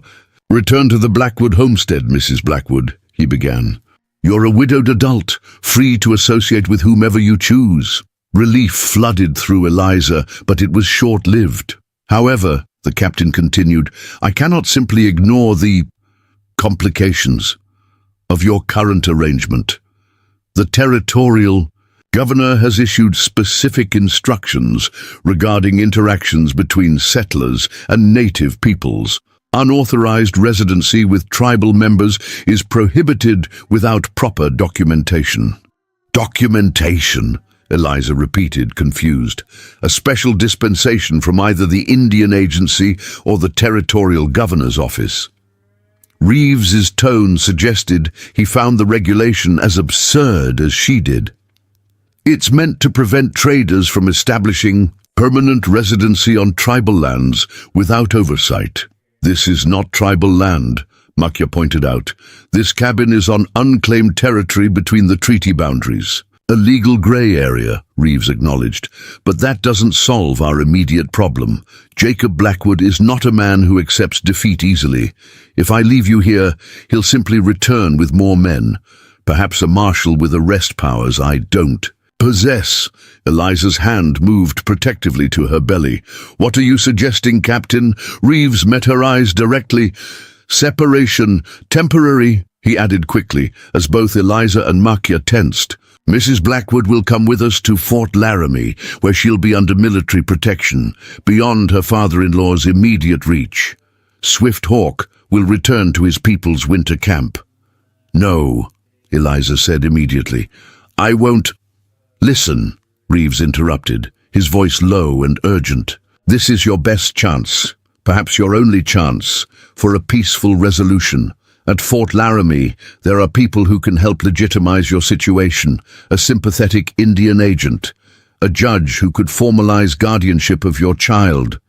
return to the Blackwood homestead, Mrs. Blackwood, he began. You're a widowed adult, free to associate with whomever you choose. Relief flooded through Eliza, but it was short-lived. However, the captain continued, I cannot simply ignore the complications of your current arrangement. The territorial governor has issued specific instructions regarding interactions between settlers and native peoples. Unauthorized residency with tribal members is prohibited without proper documentation. Documentation, Eliza repeated, confused. A special dispensation from either the Indian Agency or the Territorial Governor's Office. Reeves's tone suggested he found the regulation as absurd as she did. It's meant to prevent traders from establishing permanent residency on tribal lands without oversight. This is not tribal land, Makia pointed out. This cabin is on unclaimed territory between the treaty boundaries. A legal grey area, Reeves acknowledged, but that doesn't solve our immediate problem. Jacob Blackwood is not a man who accepts defeat easily. If I leave you here, he'll simply return with more men. Perhaps a marshal with arrest powers I don't possess. Eliza's hand moved protectively to her belly. What are you suggesting, Captain? Reeves met her eyes directly. Separation, temporary, he added quickly, as both Eliza and Makia tensed. Mrs. Blackwood will come with us to Fort Laramie, where she'll be under military protection, beyond her father-in-law's immediate reach. Swift Hawk will return to his people's winter camp. No, Eliza said immediately. I won't. Listen, Reeves interrupted, his voice low and urgent. This is your best chance, perhaps your only chance, for a peaceful resolution. At Fort Laramie, there are people who can help legitimize your situation, a sympathetic Indian agent, a judge who could formalize guardianship of your child,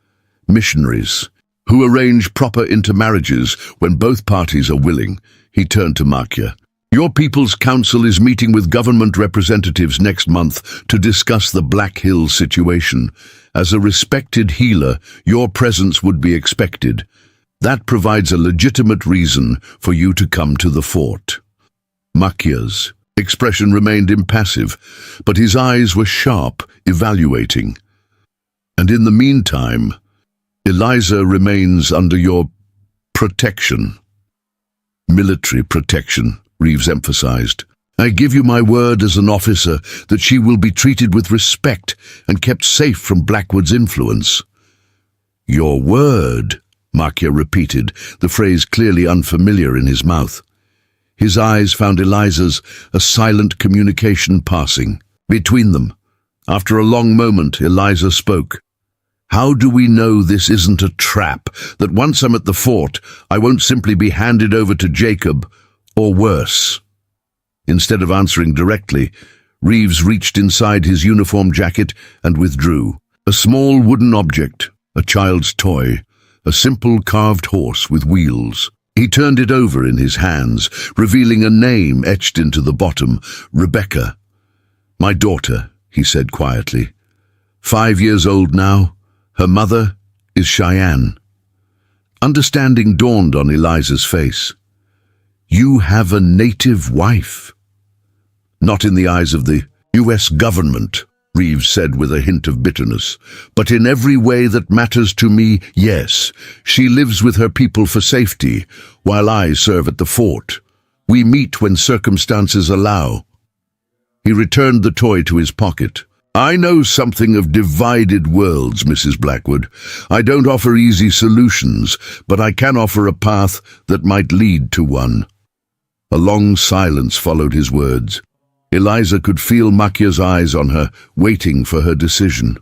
missionaries, who arrange proper intermarriages when both parties are willing. He turned to Makia. Your People's Council is meeting with government representatives next month to discuss the Black Hills situation. As a respected healer, your presence would be expected. That provides a legitimate reason for you to come to the fort. Makia's expression remained impassive, but his eyes were sharp, evaluating. And in the meantime, Eliza remains under your protection. Military protection, Reeves emphasized. I give you my word as an officer that she will be treated with respect and kept safe from Blackwood's influence. Your word, Makia repeated, the phrase clearly unfamiliar in his mouth. His eyes found Eliza's, a silent communication passing between them. After a long moment, Eliza spoke. How do we know this isn't a trap, that once I'm at the fort, I won't simply be handed over to Jacob, or worse? Instead of answering directly, Reeves reached inside his uniform jacket and withdrew. A small wooden object, a child's toy, a simple carved horse with wheels. He turned it over in his hands, revealing a name etched into the bottom, Rebecca. My daughter, he said quietly. 5 years old now. Her mother is Cheyenne. Understanding dawned on Eliza's face. You have a native wife. Not in the eyes of the U.S. government, Reeves said with a hint of bitterness, but in every way that matters to me, yes. She lives with her people for safety, while I serve at the fort. We meet when circumstances allow. He returned the toy to his pocket. I know something of divided worlds, Mrs. Blackwood. I don't offer easy solutions, but I can offer a path that might lead to one. A long silence followed his words. Eliza could feel Makia's eyes on her, waiting for her decision.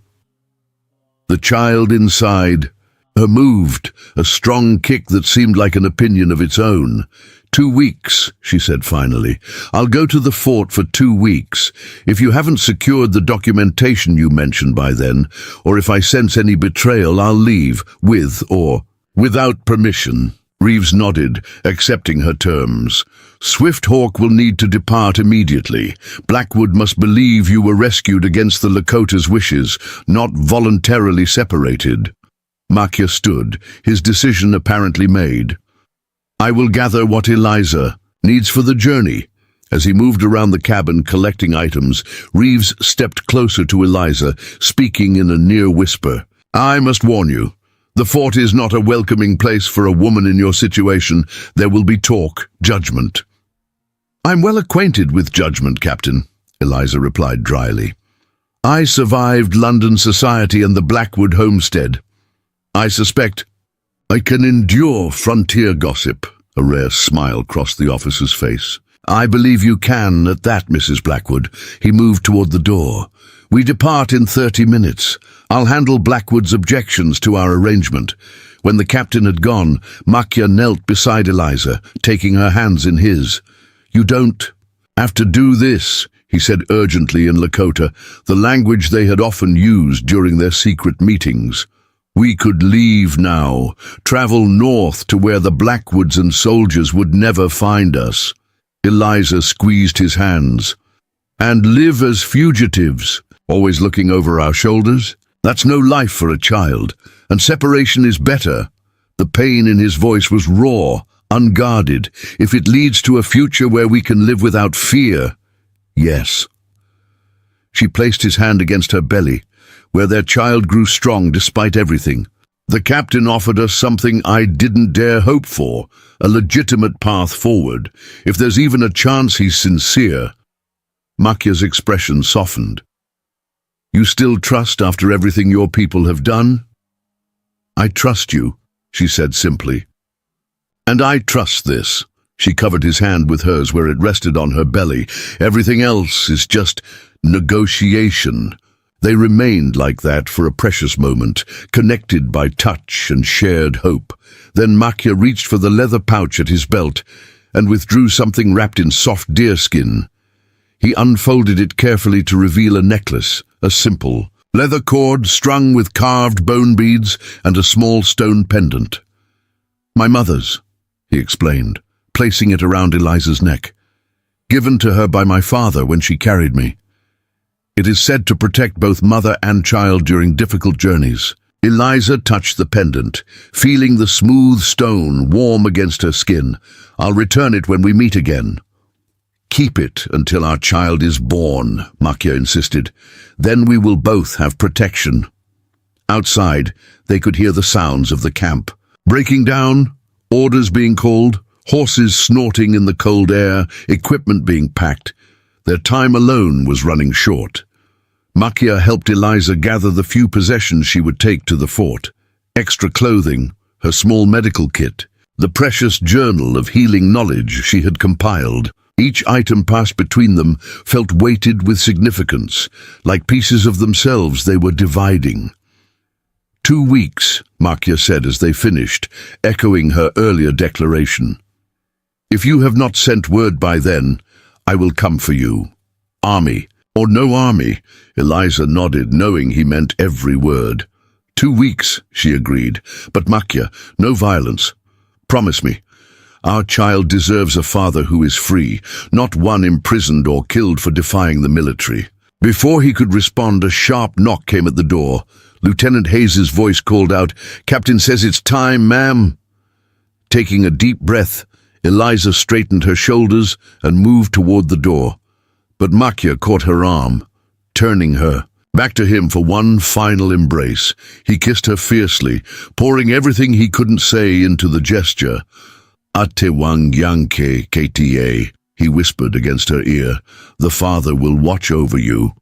The child inside her moved, a strong kick that seemed like an opinion of its own. 2 weeks, she said finally. I'll go to the fort for 2 weeks. If you haven't secured the documentation you mentioned by then, or if I sense any betrayal, I'll leave, with or without permission. Reeves nodded, accepting her terms. Swifthawk will need to depart immediately. Blackwood must believe you were rescued against the Lakota's wishes, not voluntarily separated. Makia stood, his decision apparently made. I will gather what Eliza needs for the journey. As he moved around the cabin collecting items, Reeves stepped closer to Eliza, speaking in a near whisper. I must warn you. The fort is not a welcoming place for a woman in your situation. There will be talk, judgment. I'm well acquainted with judgment, Captain, Eliza replied dryly. I survived London society and the Blackwood homestead. I suspect I can endure frontier gossip. A rare smile crossed the officer's face. I believe you can at that, Mrs. Blackwood. He moved toward the door. We depart in 30 minutes. I'll handle Blackwood's objections to our arrangement. When the captain had gone, Makia knelt beside Eliza, taking her hands in his. You don't have to do this, he said urgently in Lakota, the language they had often used during their secret meetings. We could leave now, travel north to where the Blackwoods and soldiers would never find us. Eliza squeezed his hands. And live as fugitives, always looking over our shoulders? That's no life for a child, and separation is better. The pain in his voice was raw, unguarded. If it leads to a future where we can live without fear, yes. She placed his hand against her belly, where their child grew strong despite everything. The captain offered us something I didn't dare hope for, a legitimate path forward. If there's even a chance he's sincere. Makia's expression softened. You still trust after everything your people have done? I trust you, she said simply. And I trust this. She covered his hand with hers where it rested on her belly. Everything else is just negotiation. They remained like that for a precious moment, connected by touch and shared hope. Then Makia reached for the leather pouch at his belt and withdrew something wrapped in soft deerskin. He unfolded it carefully to reveal a necklace, a simple leather cord strung with carved bone beads and a small stone pendant. My mother's, he explained, placing it around Eliza's neck. Given to her by my father when she carried me. It is said to protect both mother and child during difficult journeys. Eliza touched the pendant, feeling the smooth stone warm against her skin. I'll return it when we meet again. Keep it until our child is born, Makia insisted. Then we will both have protection. Outside, they could hear the sounds of the camp. Breaking down, orders being called, horses snorting in the cold air, equipment being packed. Their time alone was running short. Makia helped Eliza gather the few possessions she would take to the fort. Extra clothing, her small medical kit, the precious journal of healing knowledge she had compiled. Each item passed between them felt weighted with significance, like pieces of themselves they were dividing. 2 weeks, Makia said as they finished, echoing her earlier declaration. If you have not sent word by then, I will come for you. Army, or no army, Eliza nodded, knowing he meant every word. 2 weeks, she agreed, but Makia, no violence. Promise me. Our child deserves a father who is free, not one imprisoned or killed for defying the military. Before he could respond, a sharp knock came at the door. Lieutenant Hayes's voice called out, Captain says it's time, ma'am. Taking a deep breath, Eliza straightened her shoulders and moved toward the door. But Makia caught her arm, turning her back to him for one final embrace. He kissed her fiercely, pouring everything he couldn't say into the gesture. Atewang Yanke Kta, he whispered against her ear. The father will watch over you.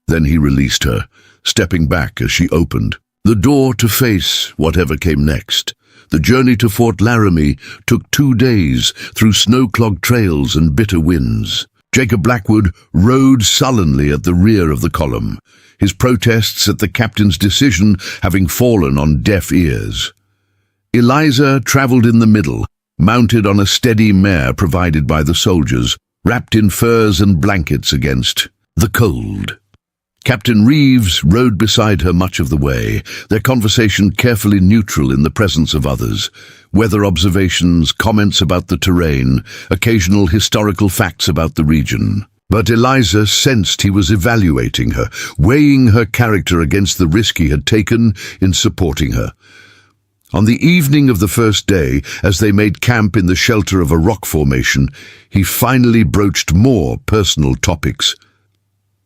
Then he released her, stepping back as she opened. the door to face whatever came next. The journey to Fort Laramie took 2 days through snow-clogged trails and bitter winds. Jacob Blackwood rode sullenly at the rear of the column, his protests at the captain's decision having fallen on deaf ears. Eliza travelled in the middle, mounted on a steady mare provided by the soldiers, wrapped in furs and blankets against the cold. Captain Reeves rode beside her much of the way, their conversation carefully neutral in the presence of others. Weather observations, comments about the terrain, occasional historical facts about the region. But Eliza sensed he was evaluating her, weighing her character against the risk he had taken in supporting her. On the evening of the first day, as they made camp in the shelter of a rock formation, he finally broached more personal topics.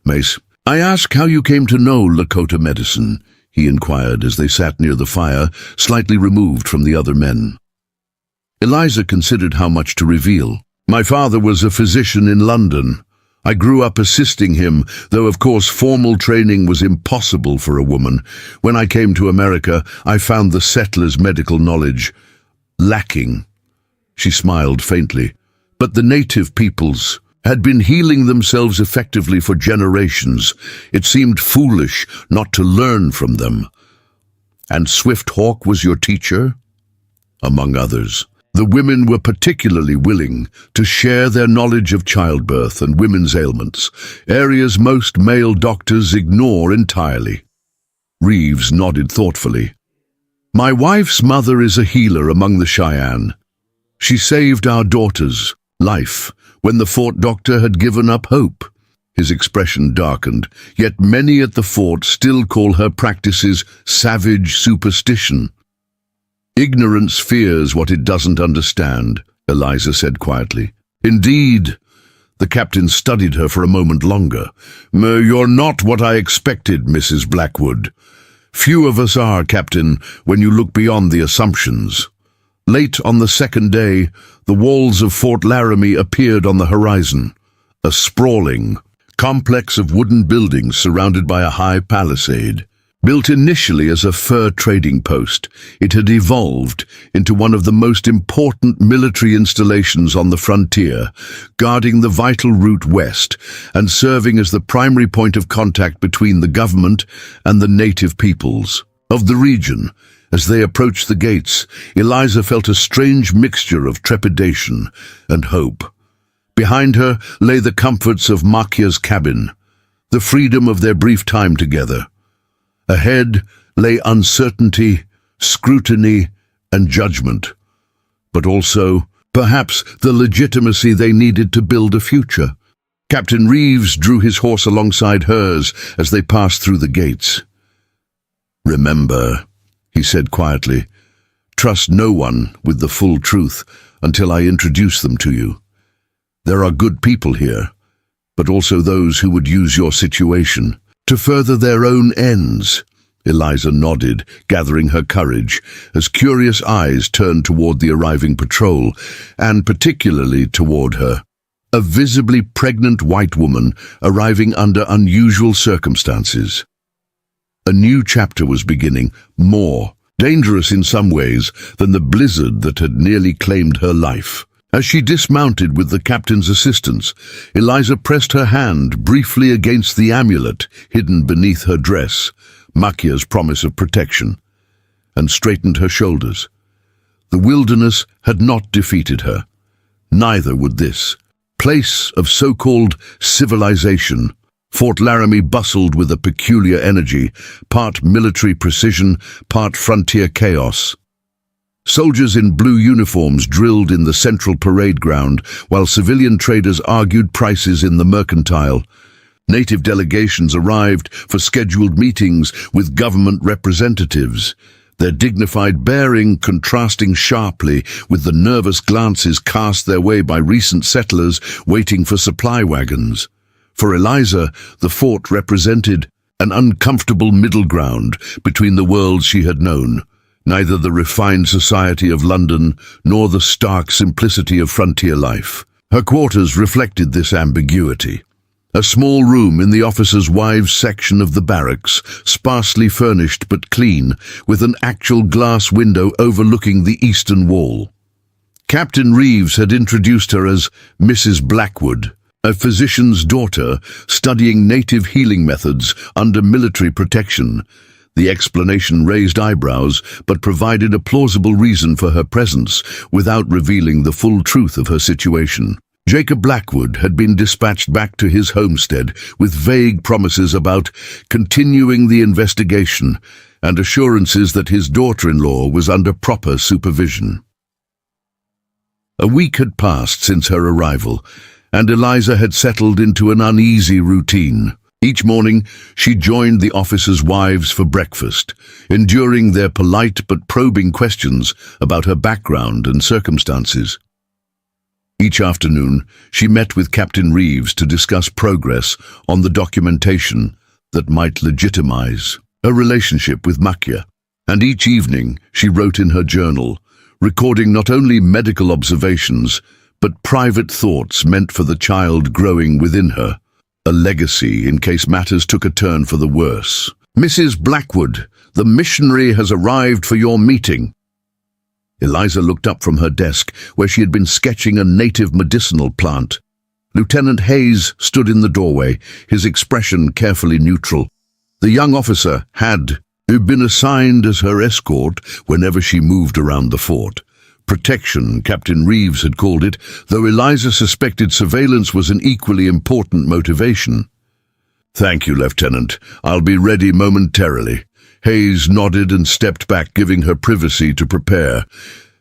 "Mace, I ask how you came to know Lakota medicine," he inquired as they sat near the fire, slightly removed from the other men. Eliza considered how much to reveal. "My father was a physician in London. I grew up assisting him, though of course formal training was impossible for a woman. When I came to America, I found the settlers' medical knowledge lacking." She smiled faintly. "But the native peoples had been healing themselves effectively for generations. It seemed foolish not to learn from them." "And Swift Hawk was your teacher?" "Among others. The women were particularly willing to share their knowledge of childbirth and women's ailments, areas most male doctors ignore entirely." Reeves nodded thoughtfully. "My wife's mother is a healer among the Cheyenne. She saved our daughter's life when the fort doctor had given up hope." His expression darkened, yet many at the fort still call her practices savage superstition. "Ignorance fears what it doesn't understand," Eliza said quietly. "Indeed." The captain studied her for a moment longer. "You're not what I expected, Mrs. Blackwood. Few of us are, Captain, when you look beyond the assumptions." Late on the second day, the walls of Fort Laramie appeared on the horizon, a sprawling complex of wooden buildings surrounded by a high palisade. Built initially as a fur trading post, it had evolved into one of the most important military installations on the frontier, guarding the vital route west and serving as the primary point of contact between the government and the native peoples of the region. As they approached the gates, Eliza felt a strange mixture of trepidation and hope. Behind her lay the comforts of Makia's cabin, the freedom of their brief time together. Ahead lay uncertainty, scrutiny, and judgment, but also, perhaps, the legitimacy they needed to build a future. Captain Reeves drew his horse alongside hers as they passed through the gates. "Remember," he said quietly, "trust no one with the full truth until I introduce them to you. There are good people here, but also those who would use your situation to further their own ends." Eliza nodded, gathering her courage, as curious eyes turned toward the arriving patrol, and particularly toward her. A visibly pregnant white woman arriving under unusual circumstances. A new chapter was beginning, more dangerous in some ways than the blizzard that had nearly claimed her life. As she dismounted with the captain's assistance, Eliza pressed her hand briefly against the amulet hidden beneath her dress, Makia's promise of protection, and straightened her shoulders. The wilderness had not defeated her. Neither would this place of so-called civilization. Fort Laramie bustled with a peculiar energy, part military precision, part frontier chaos. Soldiers in blue uniforms drilled in the central parade ground, while civilian traders argued prices in the mercantile. Native delegations arrived for scheduled meetings with government representatives, their dignified bearing contrasting sharply with the nervous glances cast their way by recent settlers waiting for supply wagons. For Eliza, the fort represented an uncomfortable middle ground between the worlds she had known, neither the refined society of London nor the stark simplicity of frontier life. Her quarters reflected this ambiguity. A small room in the officers' wives' section of the barracks, sparsely furnished but clean, with an actual glass window overlooking the eastern wall. Captain Reeves had introduced her as Mrs. Blackwood, a physician's daughter studying native healing methods under military protection. The explanation raised eyebrows, but provided a plausible reason for her presence without revealing the full truth of her situation. Jacob Blackwood had been dispatched back to his homestead with vague promises about continuing the investigation and assurances that his daughter-in-law was under proper supervision. A week had passed since her arrival, and Eliza had settled into an uneasy routine. Each morning, she joined the officers' wives for breakfast, enduring their polite but probing questions about her background and circumstances. Each afternoon, she met with Captain Reeves to discuss progress on the documentation that might legitimize her relationship with Makia. And each evening, she wrote in her journal, recording not only medical observations, but private thoughts meant for the child growing within her, a legacy in case matters took a turn for the worse. "Mrs. Blackwood, the missionary has arrived for your meeting." Eliza looked up from her desk, where she had been sketching a native medicinal plant. Lieutenant Hayes stood in the doorway, his expression carefully neutral. The young officer had been assigned as her escort whenever she moved around the fort. Protection, Captain Reeves had called it, though Eliza suspected surveillance was an equally important motivation. "Thank you, Lieutenant. I'll be ready momentarily." Hayes nodded and stepped back, giving her privacy to prepare.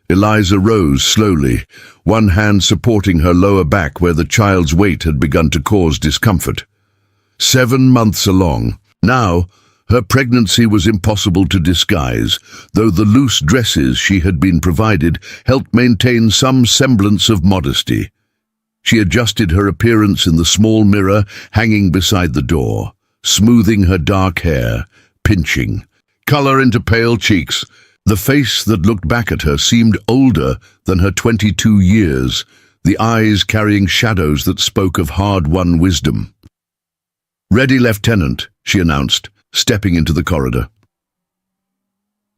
Eliza rose slowly, one hand supporting her lower back where the child's weight had begun to cause discomfort. 7 months along. Now, her pregnancy was impossible to disguise, though the loose dresses she had been provided helped maintain some semblance of modesty. She adjusted her appearance in the small mirror hanging beside the door, smoothing her dark hair, pinching color into pale cheeks. The face that looked back at her seemed older than her 22 years, the eyes carrying shadows that spoke of hard-won wisdom. "Ready, Lieutenant," she announced, stepping into the corridor.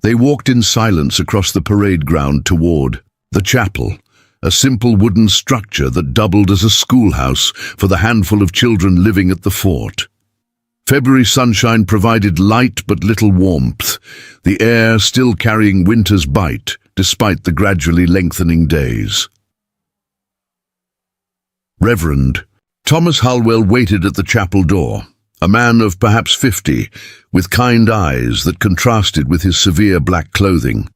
They walked in silence across the parade ground toward the chapel, a simple wooden structure that doubled as a schoolhouse for the handful of children living at the fort. February sunshine provided light but little warmth, the air still carrying winter's bite despite the gradually lengthening days. Reverend Thomas Hulwell waited at the chapel door, a man of perhaps 50, with kind eyes that contrasted with his severe black clothing.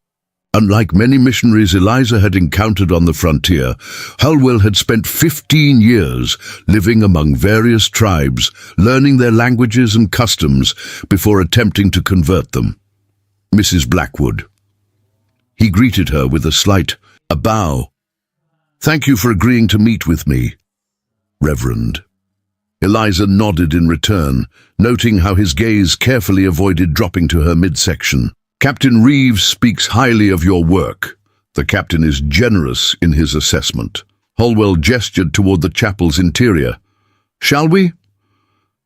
Unlike many missionaries Eliza had encountered on the frontier, Hulwell had spent 15 years living among various tribes, learning their languages and customs before attempting to convert them. "Mrs. Blackwood." He greeted her with a bow. "Thank you for agreeing to meet with me, Reverend." Eliza nodded in return, noting how his gaze carefully avoided dropping to her midsection. "Captain Reeves speaks highly of your work. The captain is generous in his assessment." Hulwell gestured toward the chapel's interior. "Shall we?"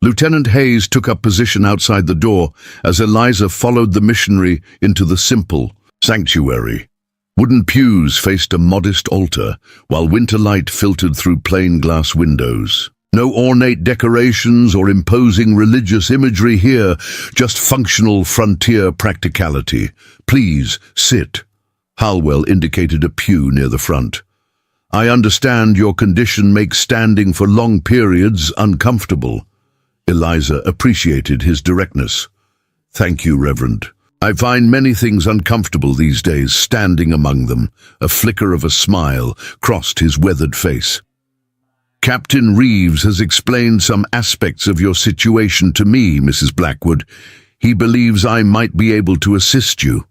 Lieutenant Hayes took up position outside the door as Eliza followed the missionary into the simple sanctuary. Wooden pews faced a modest altar, while winter light filtered through plain glass windows. No ornate decorations or imposing religious imagery here, just functional frontier practicality. "Please, sit." Hulwell indicated a pew near the front. "I understand your condition makes standing for long periods uncomfortable." Eliza appreciated his directness. "Thank you, Reverend. I find many things uncomfortable these days, standing among them." A flicker of a smile crossed his weathered face. "Captain Reeves has explained some aspects of your situation to me, Mrs. Blackwood. He believes I might be able to assist you."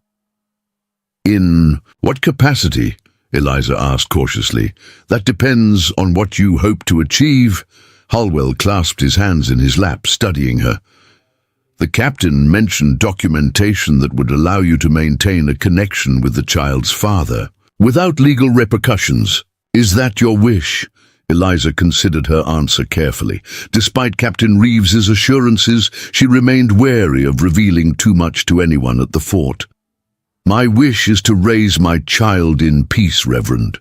"In what capacity?" Eliza asked cautiously. "That depends on what you hope to achieve." Hulwell clasped his hands in his lap, studying her. "The captain mentioned documentation that would allow you to maintain a connection with the child's father, without legal repercussions. Is that your wish?" Eliza considered her answer carefully. Despite Captain Reeves's assurances, she remained wary of revealing too much to anyone at the fort. "My wish is to raise my child in peace, Reverend,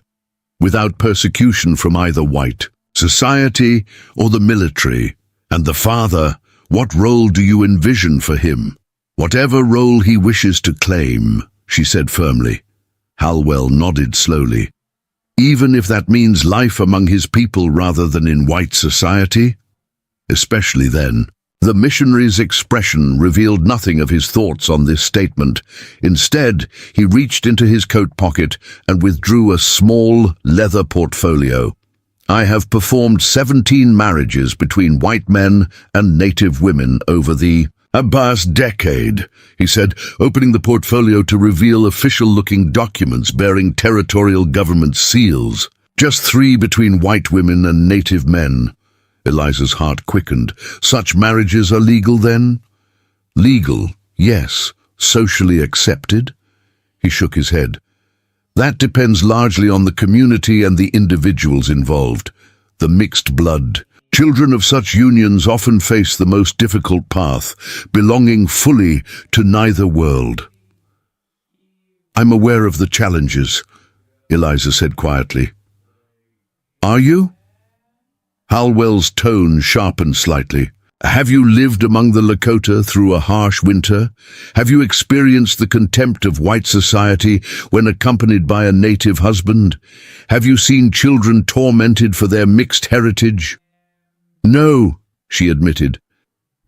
without persecution from either white society or the military. And the father, what role do you envision for him?" "Whatever role he wishes to claim," she said firmly. Halwell nodded slowly. "Even if that means life among his people rather than in white society?" Especially then. The missionary's expression revealed nothing of his thoughts on this statement. Instead, he reached into his coat pocket and withdrew a small leather portfolio. "I have performed 17 marriages between white men and native women over the past decade," he said, opening the portfolio to reveal official-looking documents bearing territorial government seals. "Just 3 between white women and native men." Eliza's heart quickened. "Such marriages are legal, then?" "Legal, yes. Socially accepted?" He shook his head. "That depends largely on the community and the individuals involved. The mixed blood. Children of such unions often face the most difficult path, belonging fully to neither world." "I'm aware of the challenges," Eliza said quietly. "Are you?" Halwell's tone sharpened slightly. "Have you lived among the Lakota through a harsh winter? Have you experienced the contempt of white society when accompanied by a native husband? Have you seen children tormented for their mixed heritage?" "No," she admitted,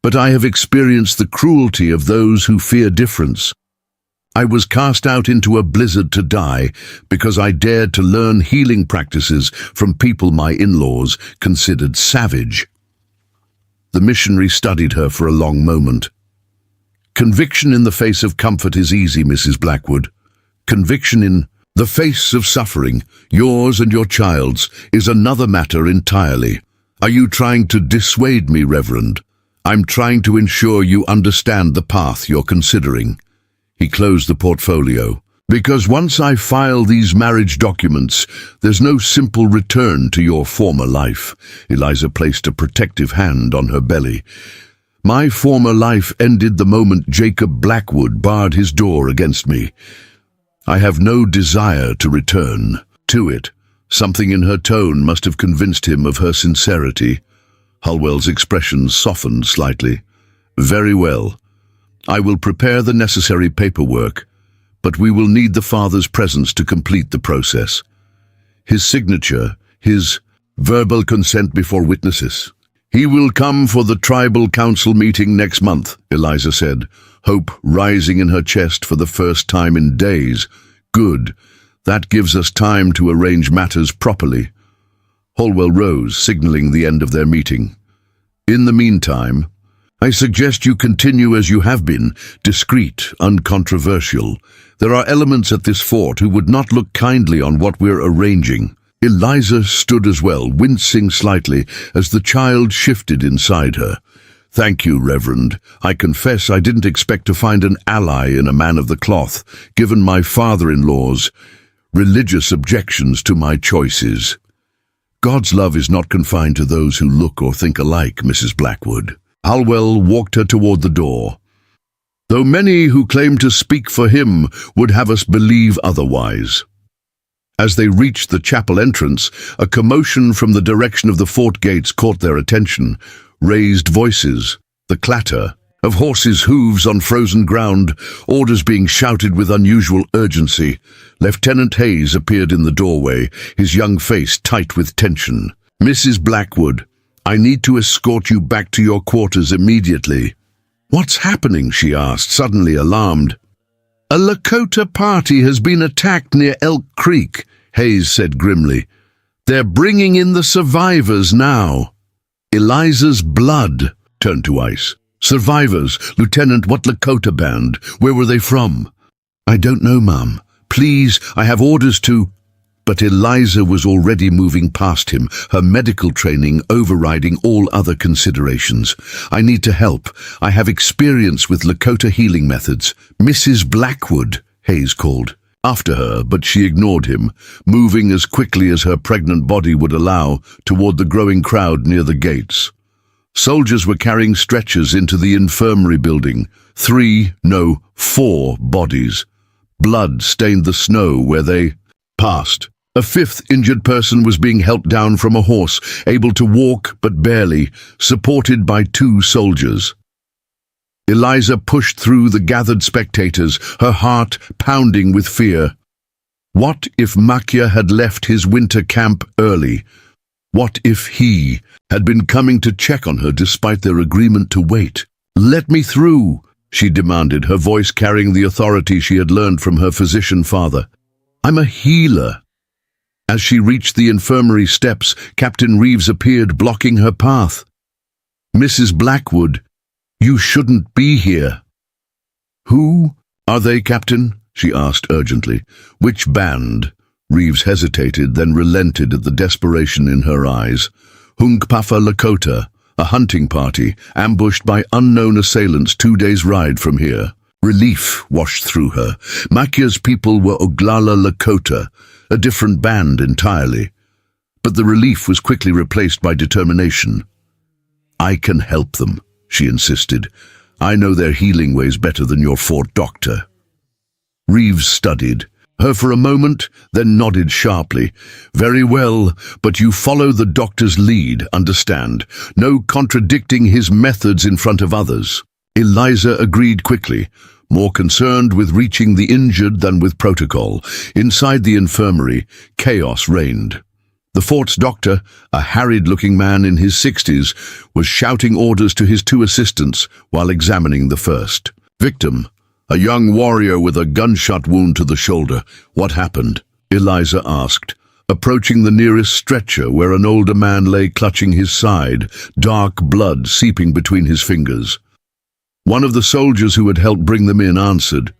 "but I have experienced the cruelty of those who fear difference. I was cast out into a blizzard to die because I dared to learn healing practices from people my in-laws considered savage." The missionary studied her for a long moment. "Conviction in the face of comfort is easy, Mrs. Blackwood. Conviction in the face of suffering, yours and your child's, is another matter entirely. Are you trying to dissuade me, Reverend? I'm trying to ensure you understand the path you're considering." He closed the portfolio. "Because once I file these marriage documents, there's no simple return to your former life." Eliza placed a protective hand on her belly. "My former life ended the moment Jacob Blackwood barred his door against me. I have no desire to return to it." Something in her tone must have convinced him of her sincerity. Halwell's expression softened slightly. "Very well. I will prepare the necessary paperwork, but we will need the father's presence to complete the process. His signature, his verbal consent before witnesses." "He will come for the tribal council meeting next month," Eliza said, hope rising in her chest for the first time in days. "Good. That gives us time to arrange matters properly." Halwell rose, signaling the end of their meeting. "In the meantime, I suggest you continue as you have been, discreet, uncontroversial. There are elements at this fort who would not look kindly on what we're arranging." Eliza stood as well, wincing slightly as the child shifted inside her. "Thank you, Reverend. I confess I didn't expect to find an ally in a man of the cloth, given my father-in-law's religious objections to my choices." "God's love is not confined to those who look or think alike, Mrs. Blackwood." Halwell walked her toward the door. "Though many who claim to speak for him would have us believe otherwise." As they reached the chapel entrance, a commotion from the direction of the fort gates caught their attention. Raised voices, the clatter of horses' hooves on frozen ground, orders being shouted with unusual urgency. Lieutenant Hayes appeared in the doorway, his young face tight with tension. "Mrs. Blackwood, I need to escort you back to your quarters immediately." "What's happening?" she asked, suddenly alarmed. "A Lakota party has been attacked near Elk Creek," Hayes said grimly. "They're bringing in the survivors now." Eliza's blood turned to ice. "Survivors? Lieutenant, what Lakota band? Where were they from?" "I don't know, Ma'am. Please, I have orders to—" But Eliza was already moving past him, her medical training overriding all other considerations. "I need to help. I have experience with Lakota healing methods." "Mrs. Blackwood," Hayes called. after her, but she ignored him, moving as quickly as her pregnant body would allow toward the growing crowd near the gates. Soldiers were carrying stretchers into the infirmary building. 4 bodies. Blood stained the snow where they passed. A 5th injured person was being helped down from a horse, able to walk but barely, supported by 2 soldiers. Eliza pushed through the gathered spectators, her heart pounding with fear. What if Makia had left his winter camp early? What if he had been coming to check on her despite their agreement to wait? "Let me through," she demanded, her voice carrying the authority she had learned from her physician father. "I'm a healer." As she reached the infirmary steps, Captain Reeves appeared, blocking her path. "Mrs. Blackwood, you shouldn't be here." "Who are they, Captain?" she asked urgently. "Which band?" Reeves hesitated, then relented at the desperation in her eyes. "Hunkpapa Lakota, a hunting party, ambushed by unknown assailants 2 days' ride from here." Relief washed through her. Makia's people were Oglala Lakota, a different band entirely. But the relief was quickly replaced by determination. "I can help them," she insisted. "I know their healing ways better than your fort doctor." Reeves studied her for a moment, then nodded sharply. "Very well, but you follow the doctor's lead, understand? No contradicting his methods in front of others." Eliza agreed quickly, more concerned with reaching the injured than with protocol. Inside the infirmary, chaos reigned. The fort's doctor, a harried-looking man in his 60s, was shouting orders to his 2 assistants while examining the first victim, a young warrior with a gunshot wound to the shoulder. "What happened?" Eliza asked, approaching the nearest stretcher where an older man lay clutching his side, dark blood seeping between his fingers. One of the soldiers who had helped bring them in answered,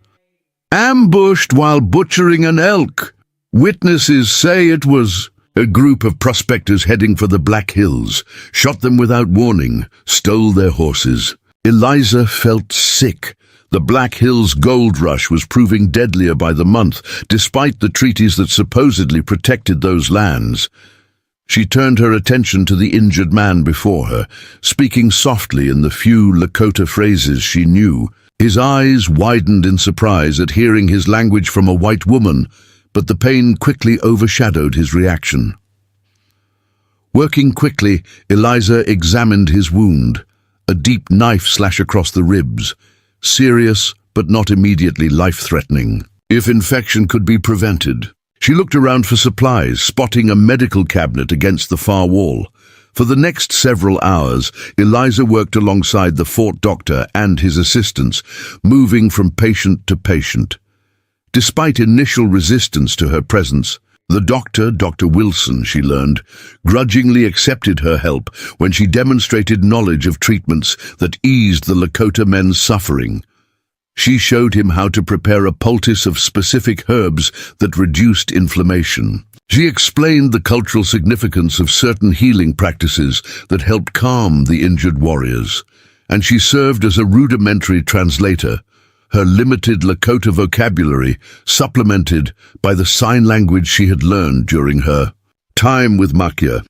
"Ambushed while butchering an elk. Witnesses say it was a group of prospectors heading for the Black Hills, shot them without warning, stole their horses." Eliza felt sick. The Black Hills gold rush was proving deadlier by the month, despite the treaties that supposedly protected those lands. She turned her attention to the injured man before her, speaking softly in the few Lakota phrases she knew. His eyes widened in surprise at hearing his language from a white woman, but the pain quickly overshadowed his reaction. Working quickly, Eliza examined his wound, a deep knife slash across the ribs, serious but not immediately life-threatening. If infection could be prevented. She looked around for supplies, spotting a medical cabinet against the far wall. For the next several hours, Eliza worked alongside the fort doctor and his assistants, moving from patient to patient. Despite initial resistance to her presence, the doctor, Dr. Wilson, she learned, grudgingly accepted her help when she demonstrated knowledge of treatments that eased the Lakota men's suffering. She showed him how to prepare a poultice of specific herbs that reduced inflammation. She explained the cultural significance of certain healing practices that helped calm the injured warriors, and she served as a rudimentary translator, her limited Lakota vocabulary supplemented by the sign language she had learned during her time with Makia.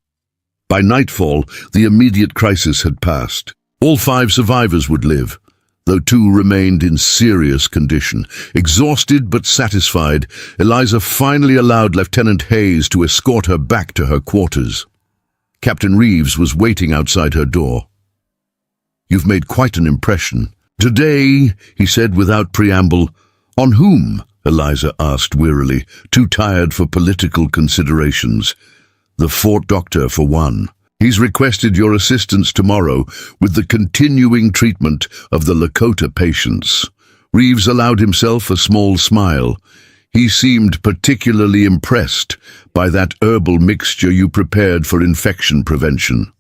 By nightfall, the immediate crisis had passed. All 5 survivors would live, though 2 remained in serious condition. Exhausted but satisfied, Eliza finally allowed Lieutenant Hayes to escort her back to her quarters. Captain Reeves was waiting outside her door. "You've made quite an impression." "Today," he said without preamble. "On whom?" Eliza asked wearily, too tired for political considerations. "The fort doctor, for one. He's requested your assistance tomorrow with the continuing treatment of the Lakota patients." Reeves allowed himself a small smile. He seemed particularly impressed by that herbal mixture you prepared for infection prevention.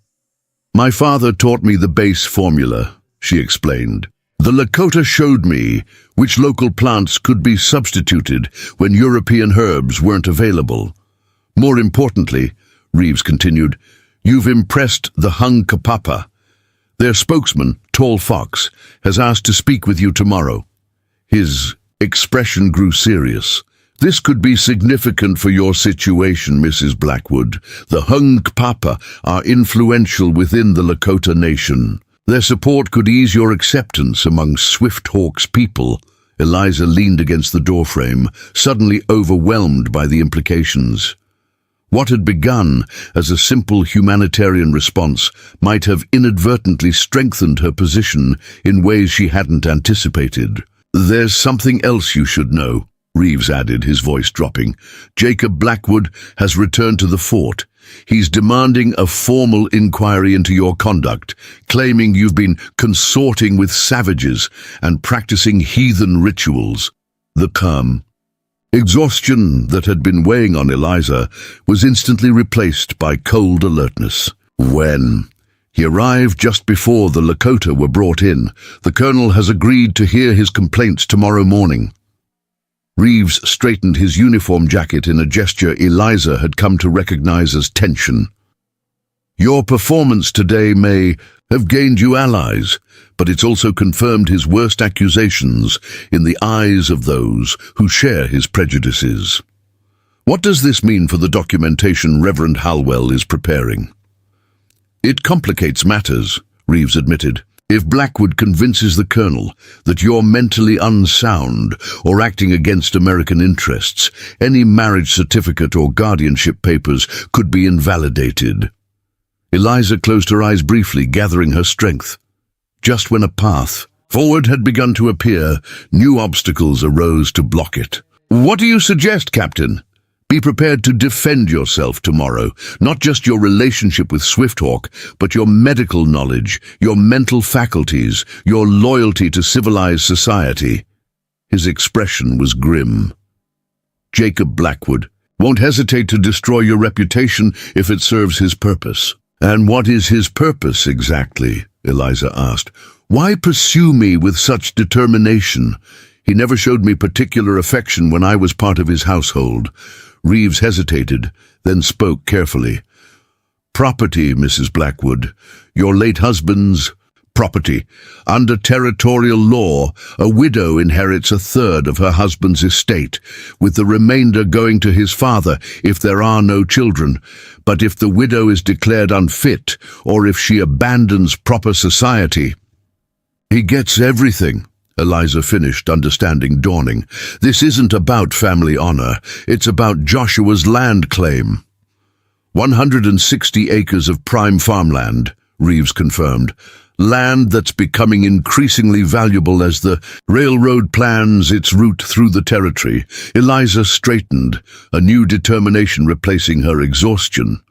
"My father taught me the base formula," she explained. "The Lakota showed me which local plants could be substituted when European herbs weren't available. More importantly," Reeves continued, "you've impressed the Hunkpapa. Their spokesman, Tall Fox, has asked to speak with you tomorrow." His expression grew serious, This could be significant for your situation, Mrs. Blackwood. The Hunkpapa are influential within the Lakota nation. Their support could ease your acceptance among Swifthawk's people. Eliza leaned against the doorframe, suddenly overwhelmed by the implications. What had begun as a simple humanitarian response might have inadvertently strengthened her position in ways she hadn't anticipated. "There's something else you should know," Reeves added, his voice dropping. "Jacob Blackwood has returned to the fort. He's demanding a formal inquiry into your conduct, claiming you've been consorting with savages and practicing heathen rituals." The calm, exhaustion that had been weighing on Eliza was instantly replaced by cold alertness. When he arrived just before the Lakota were brought in, "The colonel has agreed to hear his complaints tomorrow morning." Reeves straightened his uniform jacket in a gesture Eliza had come to recognize as tension. "Your performance today may have gained you allies, but it's also confirmed his worst accusations in the eyes of those who share his prejudices. What does this mean for the documentation Reverend Halwell is preparing?" "It complicates matters," Reeves admitted. "If Blackwood convinces the colonel that you're mentally unsound or acting against American interests, any marriage certificate or guardianship papers could be invalidated." Eliza closed her eyes briefly, gathering her strength. Just when a path forward had begun to appear, new obstacles arose to block it. "What do you suggest, Captain?" "Be prepared to defend yourself tomorrow, not just your relationship with Swifthawk, but your medical knowledge, your mental faculties, your loyalty to civilized society." His expression was grim. "Jacob Blackwood won't hesitate to destroy your reputation if it serves his purpose." "And what is his purpose exactly?" Eliza asked. "Why pursue me with such determination? He never showed me particular affection when I was part of his household." Reeves hesitated, then spoke carefully. "Property, Mrs. Blackwood. Your late husband's property. Under territorial law, a widow inherits a third of her husband's estate, with the remainder going to his father if there are no children. But if the widow is declared unfit, or if she abandons proper society, he gets everything." Eliza finished, understanding dawning. "This isn't about family honor. It's about Joshua's land claim." 160 acres of prime farmland, Reeves confirmed. "Land that's becoming increasingly valuable as the railroad plans its route through the territory." Eliza straightened, a new determination replacing her exhaustion.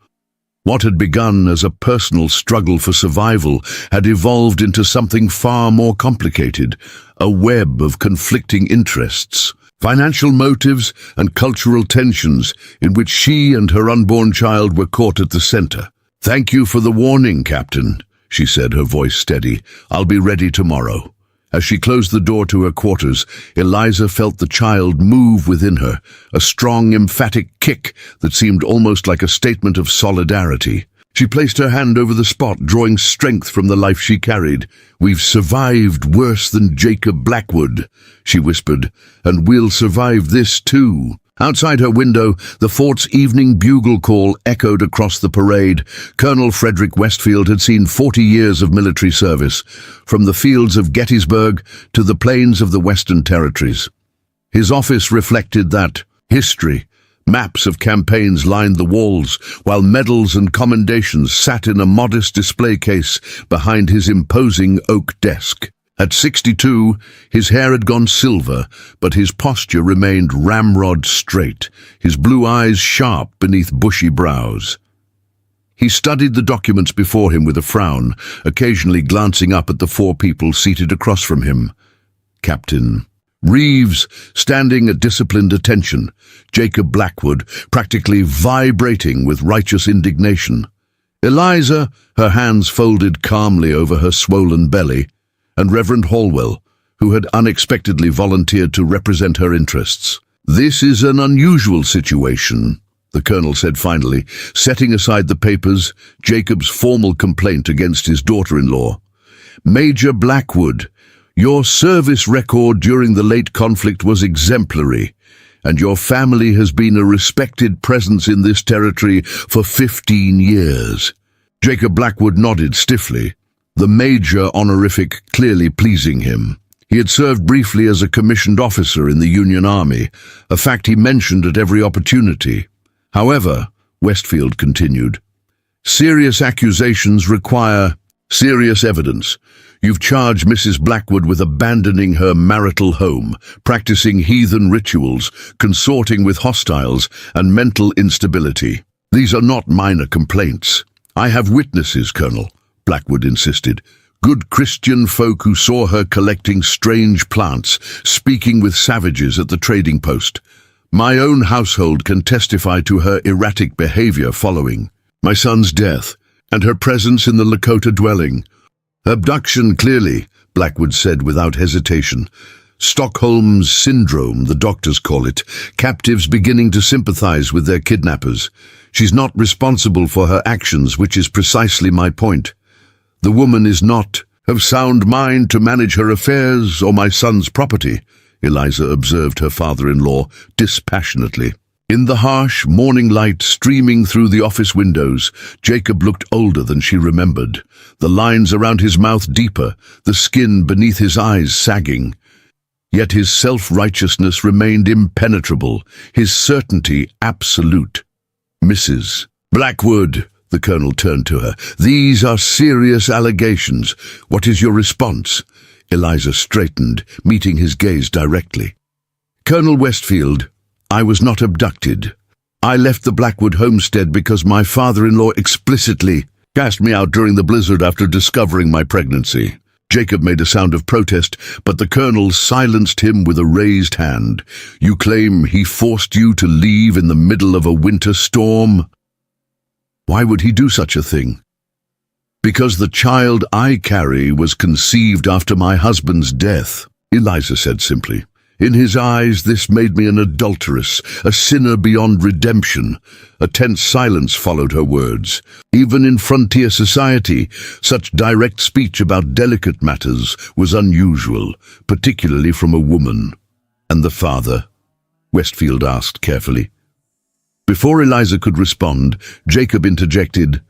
What had begun as a personal struggle for survival had evolved into something far more complicated, a web of conflicting interests, financial motives and cultural tensions in which she and her unborn child were caught at the center. "Thank you for the warning, Captain," she said, her voice steady. "I'll be ready tomorrow." As she closed the door to her quarters, Eliza felt the child move within her, a strong, emphatic kick that seemed almost like a statement of solidarity. She placed her hand over the spot, drawing strength from the life she carried. "We've survived worse than Jacob Blackwood," she whispered, "and we'll survive this too." Outside her window, the fort's evening bugle call echoed across the parade. Colonel Frederick Westfield had seen 40 years of military service, from the fields of Gettysburg to the plains of the Western Territories. His office reflected that history. Maps of campaigns lined the walls, while medals and commendations sat in a modest display case behind his imposing oak desk. At 62, his hair had gone silver, but his posture remained ramrod straight, his blue eyes sharp beneath bushy brows. He studied the documents before him with a frown, occasionally glancing up at the four people seated across from him. Captain Reeves, standing at disciplined attention, Jacob Blackwood, practically vibrating with righteous indignation, Eliza, her hands folded calmly over her swollen belly, and Reverend Halwell, who had unexpectedly volunteered to represent her interests. "This is an unusual situation," the colonel said finally, setting aside the papers, Jacob's formal complaint against his daughter-in-law. "Major Blackwood, your service record during the late conflict was exemplary, and your family has been a respected presence in this territory for 15 years. Jacob Blackwood nodded stiffly, the major honorific clearly pleasing him. He had served briefly as a commissioned officer in the Union Army, a fact he mentioned at every opportunity. However, Westfield continued, serious accusations require serious evidence. You've charged Mrs. Blackwood with abandoning her marital home, practicing heathen rituals, consorting with hostiles, and mental instability. These are not minor complaints. I have witnesses, Colonel, Blackwood insisted. Good Christian folk who saw her collecting strange plants, speaking with savages at the trading post. My own household can testify to her erratic behavior following my son's death and her presence in the Lakota dwelling. Abduction, clearly, Blackwood said without hesitation. Stockholm's syndrome, the doctors call it, captives beginning to sympathize with their kidnappers. She's not responsible for her actions, which is precisely my point. The woman is not of sound mind to manage her affairs or my son's property, Eliza observed her father-in-law dispassionately. In the harsh morning light streaming through the office windows, Jacob looked older than she remembered, the lines around his mouth deeper, the skin beneath his eyes sagging. Yet his self-righteousness remained impenetrable, his certainty absolute. Mrs. Blackwood, the colonel turned to her. These are serious allegations. What is your response? Eliza straightened, meeting his gaze directly. Colonel Westfield, I was not abducted. I left the Blackwood homestead because my father-in-law explicitly cast me out during the blizzard after discovering my pregnancy. Jacob made a sound of protest, but the colonel silenced him with a raised hand. You claim he forced you to leave in the middle of a winter storm? Why would he do such a thing? Because the child I carry was conceived after my husband's death, Eliza said simply. In his eyes, this made me an adulteress, a sinner beyond redemption. A tense silence followed her words. Even in frontier society, such direct speech about delicate matters was unusual, particularly from a woman. And the father? Westfield asked carefully. Before Eliza could respond, Jacob interjected.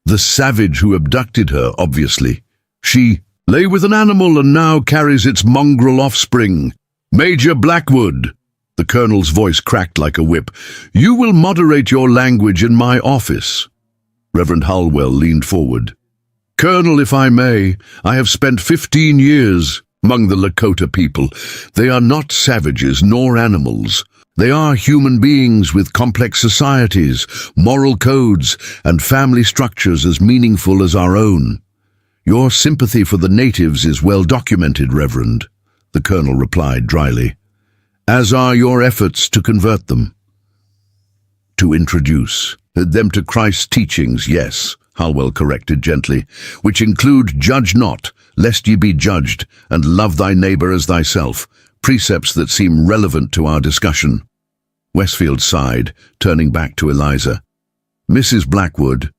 The savage who abducted her, obviously. She lay with an animal and now carries its mongrel offspring. Major Blackwood, the colonel's voice cracked like a whip, you will moderate your language in my office. Reverend Halwell leaned forward. Colonel, if I may, I have spent 15 years among the Lakota people. They are not savages nor animals. They are human beings with complex societies, moral codes, and family structures as meaningful as our own. Your sympathy for the natives is well documented, Reverend, the colonel replied dryly, as are your efforts to convert them. To introduce them to Christ's teachings, yes, Halwell corrected gently, which include judge not, lest ye be judged, and love thy neighbor as thyself, precepts that seem relevant to our discussion. Westfield sighed, turning back to Eliza. Mrs. Blackwood,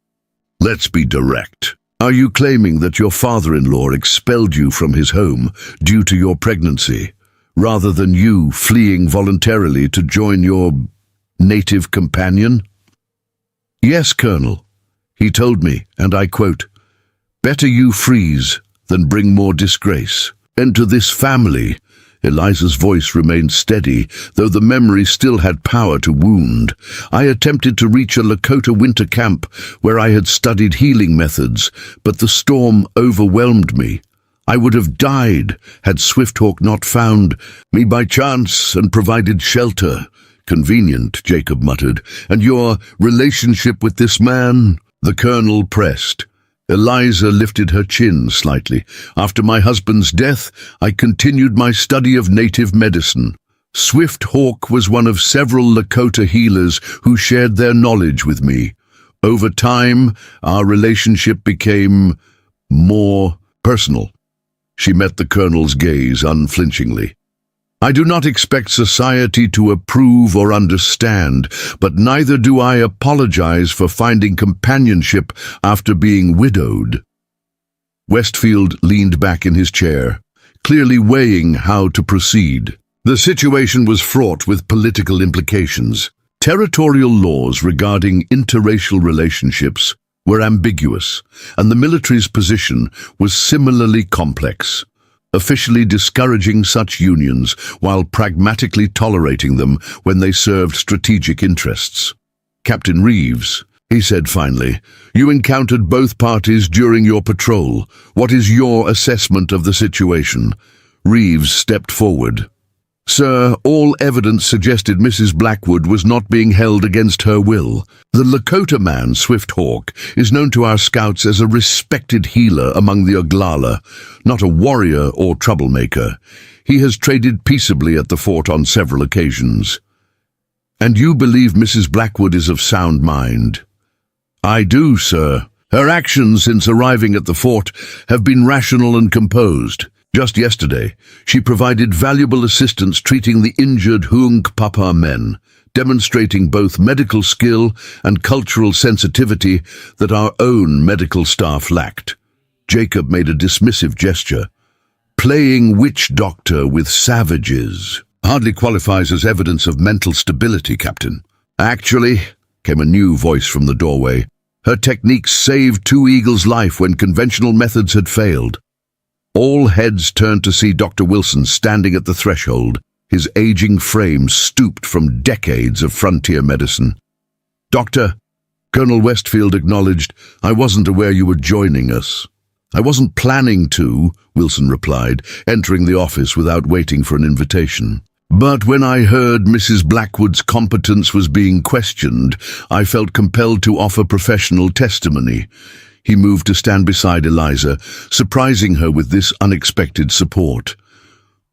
let's be direct. Are you claiming that your father-in-law expelled you from his home due to your pregnancy, rather than you fleeing voluntarily to join your native companion? Yes, Colonel. He told me, and I quote, better you freeze than bring more disgrace. Enter this family. Eliza's voice remained steady, though the memory still had power to wound. I attempted to reach a Lakota winter camp where I had studied healing methods, but the storm overwhelmed me. I would have died had Swifthawk not found me by chance and provided shelter. Convenient, Jacob muttered. And your relationship with this man? The colonel pressed. Eliza lifted her chin slightly. After my husband's death, I continued my study of native medicine. Swifthawk was one of several Lakota healers who shared their knowledge with me. Over time, our relationship became more personal. She met the colonel's gaze unflinchingly. I do not expect society to approve or understand, but neither do I apologize for finding companionship after being widowed. Westfield leaned back in his chair, clearly weighing how to proceed. The situation was fraught with political implications. Territorial laws regarding interracial relationships were ambiguous, and the military's position was similarly complex, officially discouraging such unions while pragmatically tolerating them when they served strategic interests. "Captain Reeves," he said finally, "you encountered both parties during your patrol. What is your assessment of the situation?" Reeves stepped forward. "Sir, all evidence suggested Mrs. Blackwood was not being held against her will. The Lakota man, Swift Hawk, is known to our scouts as a respected healer among the Oglala, not a warrior or troublemaker. He has traded peaceably at the fort on several occasions." "And you believe Mrs. Blackwood is of sound mind?" "I do, sir. Her actions since arriving at the fort have been rational and composed. Just yesterday, she provided valuable assistance treating the injured Hunkpapa men, demonstrating both medical skill and cultural sensitivity that our own medical staff lacked." Jacob made a dismissive gesture. "Playing witch doctor with savages hardly qualifies as evidence of mental stability, Captain." "Actually," came a new voice from the doorway, "her techniques saved Two Eagles' life when conventional methods had failed." All heads turned to see Dr. Wilson standing at the threshold, his aging frame stooped from decades of frontier medicine. "Doctor," Colonel Westfield acknowledged, "I wasn't aware you were joining us." "I wasn't planning to," Wilson replied, entering the office without waiting for an invitation. "But when I heard Mrs. Blackwood's competence was being questioned, I felt compelled to offer professional testimony." He moved to stand beside Eliza, surprising her with this unexpected support.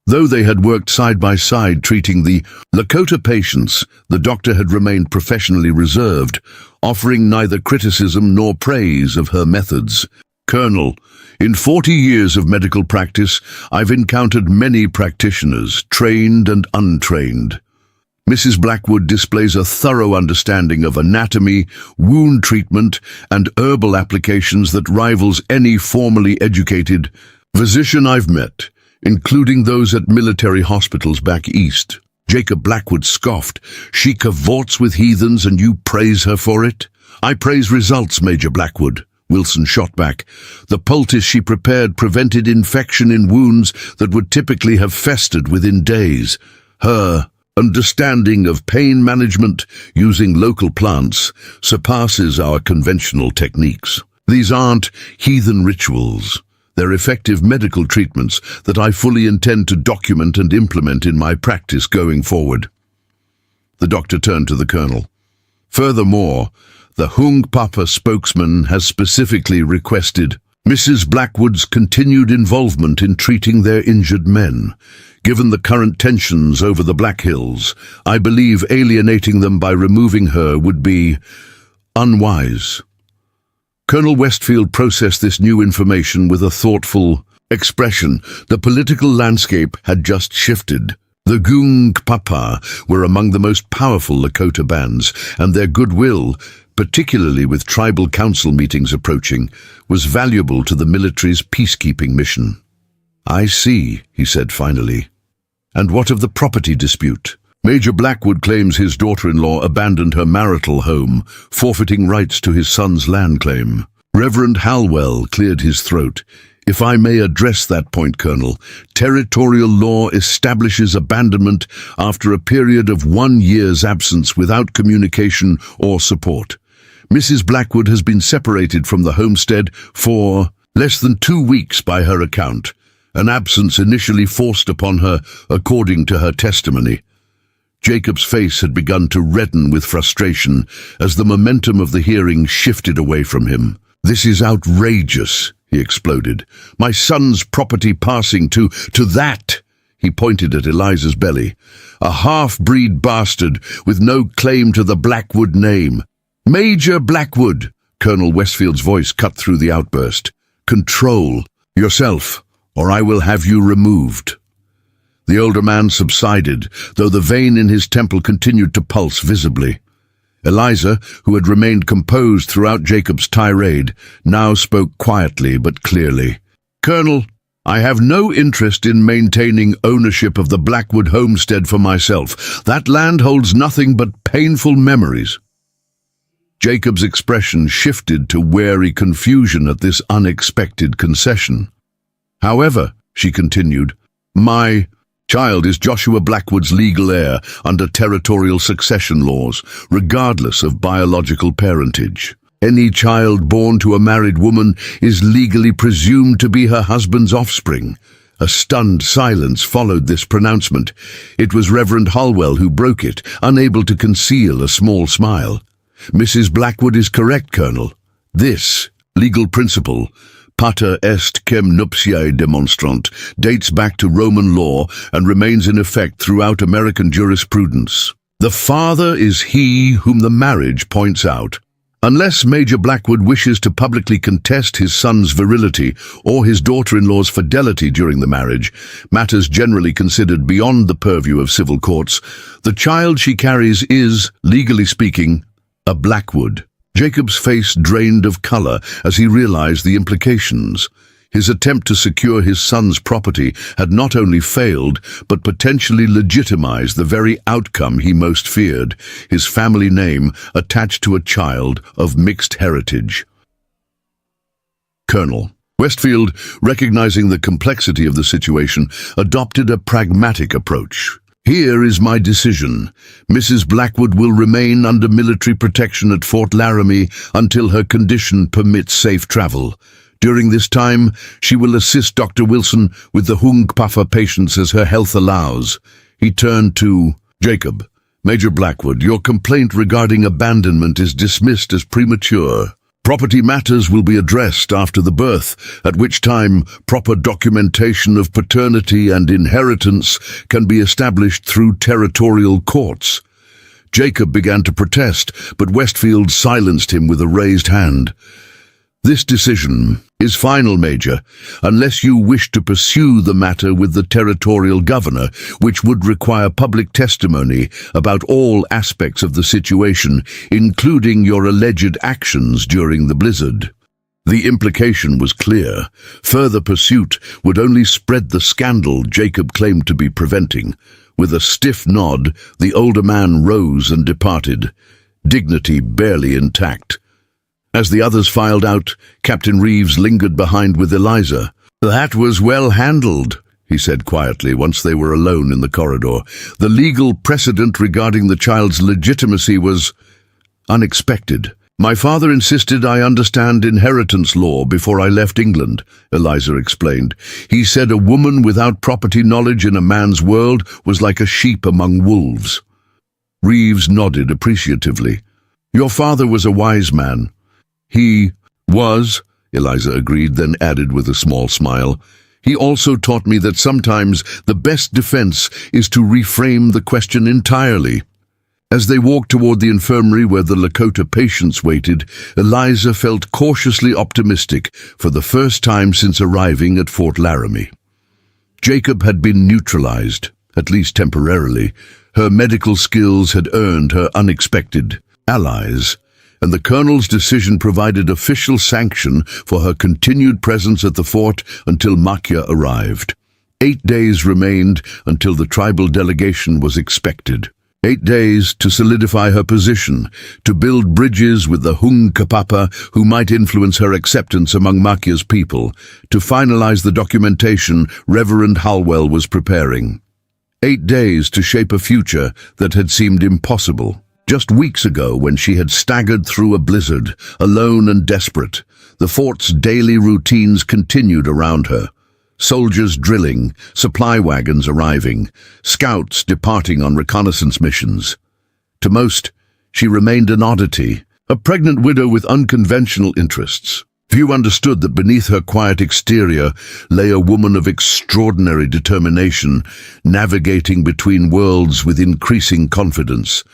Though they had worked side by side treating the Lakota patients, the doctor had remained professionally reserved, offering neither criticism nor praise of her methods. "Colonel, in 40 years of medical practice, I've encountered many practitioners, trained and untrained. Mrs. Blackwood displays a thorough understanding of anatomy, wound treatment, and herbal applications that rivals any formally educated physician I've met, including those at military hospitals back east." Jacob Blackwood scoffed. "She cavorts with heathens and you praise her for it?" "I praise results, Major Blackwood," Wilson shot back. "The poultice she prepared prevented infection in wounds that would typically have festered within days. Her understanding of pain management using local plants surpasses our conventional techniques. These aren't heathen rituals. They're effective medical treatments that I fully intend to document and implement in my practice going forward." The doctor turned to the colonel. "Furthermore, the Hunkpapa spokesman has specifically requested Mrs. Blackwood's continued involvement in treating their injured men. Given the current tensions over the Black Hills, I believe alienating them by removing her would be unwise." Colonel Westfield processed this new information with a thoughtful expression. The political landscape had just shifted. The Hunkpapa were among the most powerful Lakota bands, and their goodwill, particularly with tribal council meetings approaching, was valuable to the military's peacekeeping mission. "I see," he said finally. "And what of the property dispute?" "Major Blackwood claims his daughter-in-law abandoned her marital home, forfeiting rights to his son's land claim." Reverend Halwell cleared his throat. "If I may address that point, Colonel, territorial law establishes abandonment after a period of 1 year's absence without communication or support. Mrs. Blackwood has been separated from the homestead for less than 2 weeks by her account, an absence initially forced upon her according to her testimony." Jacob's face had begun to redden with frustration as the momentum of the hearing shifted away from him. "This is outrageous," he exploded. "My son's property passing to that," he pointed at Eliza's belly, "a half-breed bastard with no claim to the Blackwood name." "Major Blackwood," Colonel Westfield's voice cut through the outburst. "Control yourself, or I will have you removed." The older man subsided, though the vein in his temple continued to pulse visibly. Eliza, who had remained composed throughout Jacob's tirade, now spoke quietly but clearly. "Colonel, I have no interest in maintaining ownership of the Blackwood homestead for myself. That land holds nothing but painful memories. Jacob's expression shifted to wary confusion at this unexpected concession. However, she continued, my child is Joshua Blackwood's legal heir under territorial succession laws, regardless of biological parentage. Any child born to a married woman is legally presumed to be her husband's offspring. A stunned silence followed this pronouncement. It was Reverend Holwell who broke it, unable to conceal a small smile. Mrs. Blackwood is correct, Colonel. This legal principle, pater est quem nuptiae demonstrant, dates back to Roman law and remains in effect throughout American jurisprudence. The father is he whom the marriage points out. Unless Major Blackwood wishes to publicly contest his son's virility or his daughter-in-law's fidelity during the marriage, matters generally considered beyond the purview of civil courts, the child she carries is, legally speaking, a Blackwood. Jacob's face drained of color as he realized the implications. His attempt to secure his son's property had not only failed, but potentially legitimized the very outcome he most feared, his family name attached to a child of mixed heritage. Colonel Westfield, recognizing the complexity of the situation, adopted a pragmatic approach. Here is my decision. Mrs. Blackwood will remain under military protection at Fort Laramie until her condition permits safe travel. During this time, she will assist Dr. Wilson with the Hungpapa patients as her health allows. He turned to Jacob. Major Blackwood, your complaint regarding abandonment is dismissed as premature. Property matters will be addressed after the birth, at which time proper documentation of paternity and inheritance can be established through territorial courts. Jacob began to protest, but Westfield silenced him with a raised hand. This decision is final, Major, unless you wish to pursue the matter with the territorial governor, which would require public testimony about all aspects of the situation, including your alleged actions during the blizzard. The implication was clear. Further pursuit would only spread the scandal Jacob claimed to be preventing. With a stiff nod, the older man rose and departed, dignity barely intact. As the others filed out, Captain Reeves lingered behind with Eliza. That was well handled, he said quietly once they were alone in the corridor. The legal precedent regarding the child's legitimacy was unexpected. My father insisted I understand inheritance law before I left England, Eliza explained. He said a woman without property knowledge in a man's world was like a sheep among wolves. Reeves nodded appreciatively. Your father was a wise man. He was, Eliza agreed, then added with a small smile. He also taught me that sometimes the best defense is to reframe the question entirely. As they walked toward the infirmary where the Lakota patients waited, Eliza felt cautiously optimistic for the first time since arriving at Fort Laramie. Jacob had been neutralized, at least temporarily. Her medical skills had earned her unexpected allies, and the colonel's decision provided official sanction for her continued presence at the fort until Makia arrived. 8 days remained until the tribal delegation was expected. 8 days to solidify her position, to build bridges with the Hungpapa who might influence her acceptance among Makia's people, to finalize the documentation Reverend Holwell was preparing. 8 days to shape a future that had seemed impossible. Just weeks ago, when she had staggered through a blizzard, alone and desperate, the fort's daily routines continued around her. Soldiers drilling, supply wagons arriving, scouts departing on reconnaissance missions. To most, she remained an oddity, a pregnant widow with unconventional interests. Few understood that beneath her quiet exterior lay a woman of extraordinary determination, navigating between worlds with increasing confidence.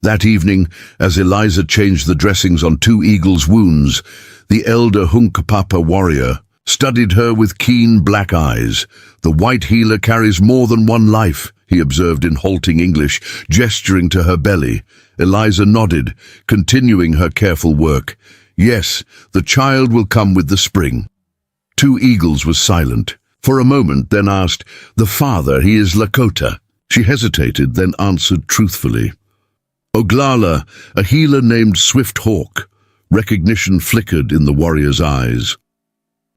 That evening, as Eliza changed the dressings on 2 eagles' wounds, the elder Hungpapa warrior studied her with keen black eyes. The white healer carries more than one life, he observed in halting English, gesturing to her belly. Eliza nodded, continuing her careful work. Yes, the child will come with the spring. 2 Eagles was silent. For a moment, then asked, "The father, he is Lakota." She hesitated, then answered truthfully. Oglala, a healer named Swift Hawk. Recognition flickered in the warrior's eyes.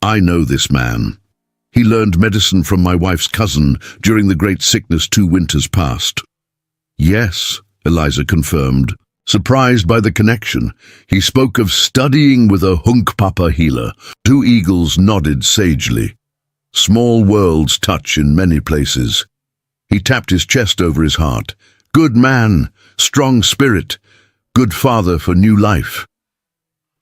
"I know this man. He learned medicine from my wife's cousin during the great sickness 2 winters past." "Yes," Eliza confirmed. Surprised by the connection, he spoke of studying with a Hunkpapa healer. 2 eagles nodded sagely. Small worlds touch in many places. He tapped his chest over his heart. "Good man, strong spirit, good father for new life."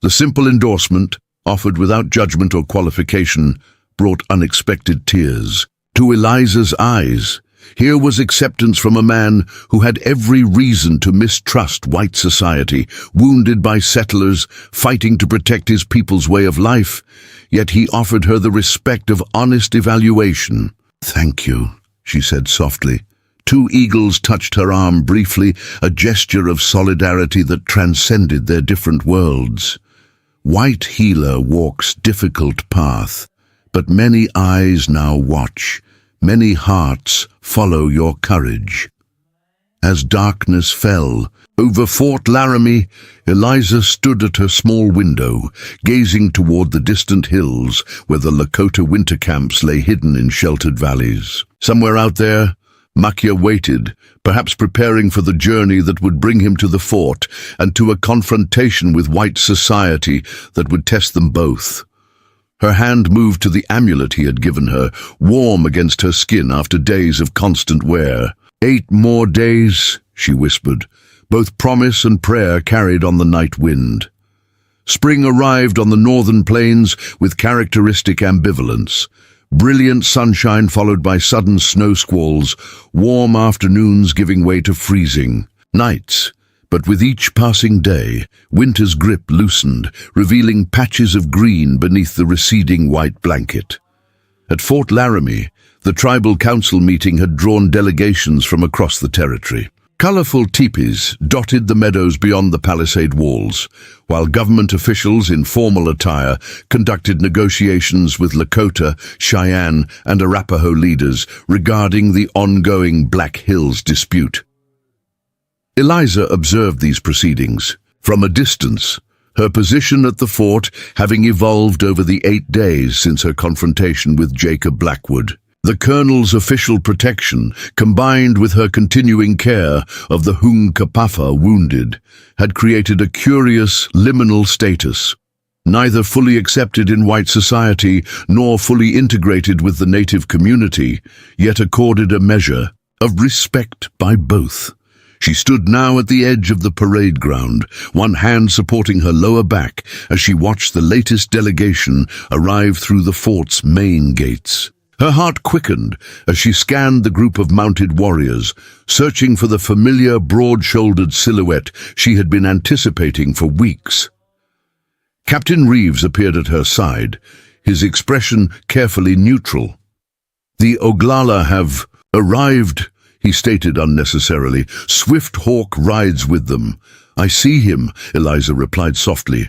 The simple endorsement, offered without judgment or qualification, brought unexpected tears. To Eliza's eyes, here was acceptance from a man who had every reason to mistrust white society, wounded by settlers, fighting to protect his people's way of life, yet he offered her the respect of honest evaluation. "Thank you," she said softly. 2 eagles touched her arm briefly, a gesture of solidarity that transcended their different worlds. White healer walks difficult path, but many eyes now watch, many hearts follow your courage. As darkness fell over Fort Laramie, Eliza stood at her small window, gazing toward the distant hills where the Lakota winter camps lay hidden in sheltered valleys. Somewhere out there, Makia waited, perhaps preparing for the journey that would bring him to the fort and to a confrontation with white society that would test them both. Her hand moved to the amulet he had given her, warm against her skin after days of constant wear. 8 more days, she whispered, both promise and prayer carried on the night wind. Spring arrived on the northern plains with characteristic ambivalence. Brilliant sunshine followed by sudden snow squalls, warm afternoons giving way to freezing nights. But with each passing day, winter's grip loosened, revealing patches of green beneath the receding white blanket. At Fort Laramie, the tribal council meeting had drawn delegations from across the territory. Colorful teepees dotted the meadows beyond the palisade walls, while government officials in formal attire conducted negotiations with Lakota, Cheyenne, and Arapaho leaders regarding the ongoing Black Hills dispute. Eliza observed these proceedings from a distance, her position at the fort having evolved over the 8 days since her confrontation with Jacob Blackwood. The colonel's official protection, combined with her continuing care of the Hunkpapa wounded, had created a curious liminal status, neither fully accepted in white society nor fully integrated with the native community, yet accorded a measure of respect by both. She stood now at the edge of the parade ground, one hand supporting her lower back as she watched the latest delegation arrive through the fort's main gates. Her heart quickened as she scanned the group of mounted warriors, searching for the familiar broad-shouldered silhouette she had been anticipating for weeks. Captain Reeves appeared at her side, his expression carefully neutral. "The Oglala have arrived," he stated unnecessarily. "Swift Hawk rides with them." "I see him," Eliza replied softly.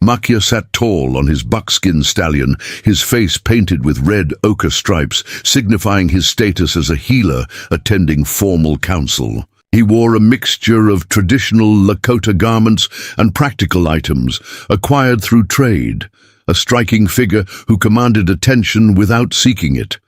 Makia sat tall on his buckskin stallion, his face painted with red ochre stripes, signifying his status as a healer attending formal council. He wore a mixture of traditional Lakota garments and practical items, acquired through trade, a striking figure who commanded attention without seeking it.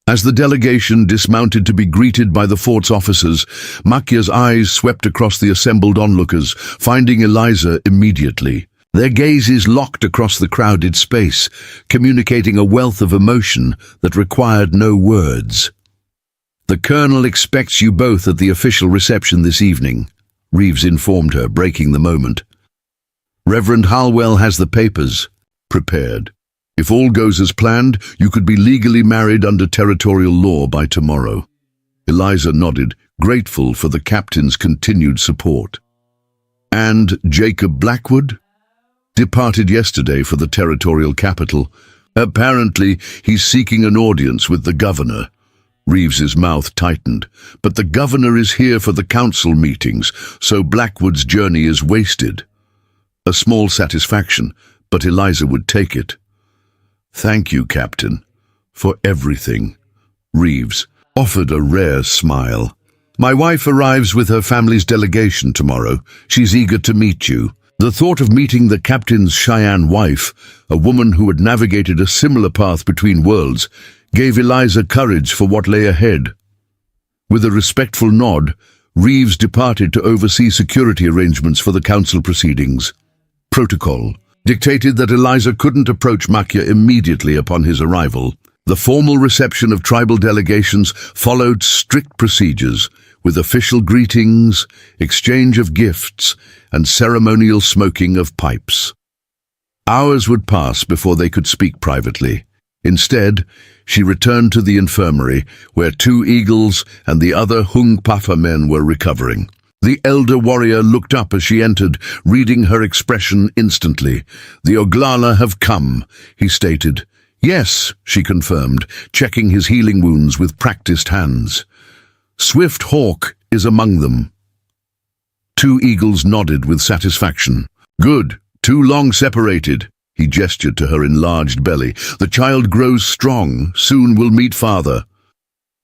As the delegation dismounted to be greeted by the fort's officers, Makia's eyes swept across the assembled onlookers, finding Eliza immediately. Their gazes locked across the crowded space, communicating a wealth of emotion that required no words. "The colonel expects you both at the official reception this evening," Reeves informed her, breaking the moment. "Reverend Halwell has the papers prepared. If all goes as planned, you could be legally married under territorial law by tomorrow." Eliza nodded, grateful for the captain's continued support. "And Jacob Blackwood?" "Departed yesterday for the territorial capital. Apparently, he's seeking an audience with the governor." Reeves's mouth tightened. "But the governor is here for the council meetings, so Blackwood's journey is wasted." A small satisfaction, but Eliza would take it. "Thank you, Captain. for everything. Reeves offered a rare smile. My wife arrives with her family's delegation tomorrow. She's eager to meet you. The thought of meeting the captain's Cheyenne wife, a woman who had navigated a similar path between worlds, gave Eliza courage for what lay ahead. With a respectful nod, Reeves departed to oversee security arrangements for the council proceedings. Protocol dictated that Eliza couldn't approach Makia immediately upon his arrival. The formal reception of tribal delegations followed strict procedures, with official greetings, exchange of gifts, and ceremonial smoking of pipes. Hours would pass before they could speak privately. Instead, she returned to the infirmary, where 2 eagles and the other Hungpafa men were recovering. The elder warrior looked up as she entered, reading her expression instantly. "The Oglala have come," he stated. "Yes," she confirmed, checking his healing wounds with practiced hands. "Swift Hawk is among them." 2 eagles nodded with satisfaction. "Good. Too long separated." He gestured to her enlarged belly. "The child grows strong. Soon we'll meet father."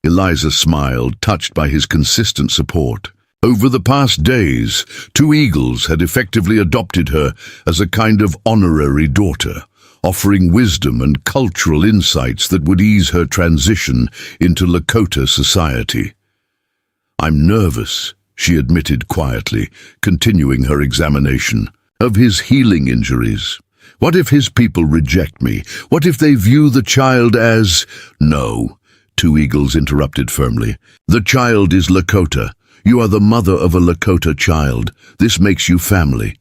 Eliza smiled, touched by his consistent support. Over the past days, 2 eagles had effectively adopted her as a kind of honorary daughter, offering wisdom and cultural insights that would ease her transition into Lakota society. "I'm nervous," she admitted quietly, continuing her examination of his healing injuries. "What if his people reject me? What if they view the child as—" "No," 2 eagles interrupted firmly. "The child is Lakota. You are the mother of a Lakota child. This makes you family."